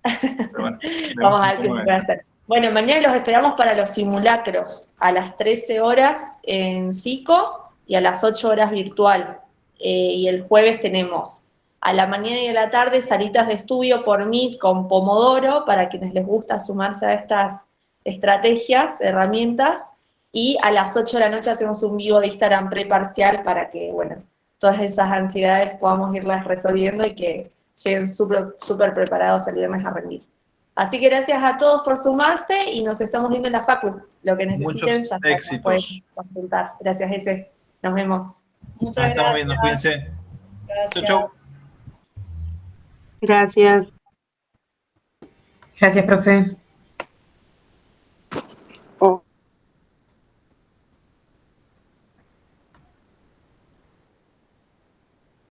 A: Pero bueno,
B: vamos a ver qué se puede hacer. Bueno, mañana los esperamos para los simulacros, a las 13 horas en psico y a las 8 horas virtual. Y el jueves tenemos a la mañana y a la tarde salitas de estudio por Meet con Pomodoro, para quienes les gusta sumarse a estas estrategias, herramientas, y a las 8 de la noche hacemos un vivo de Instagram preparcial para que, bueno, todas esas ansiedades podamos irlas resolviendo y que lleguen súper preparados el viernes a rendir. Así que gracias a todos por sumarse y nos estamos viendo en la Facu. Lo que necesiten ya
A: éxitos.
B: pueden consultar. Gracias, Ese. Nos vemos.
A: Nos estamos viendo, cuídense. Chau.
K: Gracias. Gracias, profe.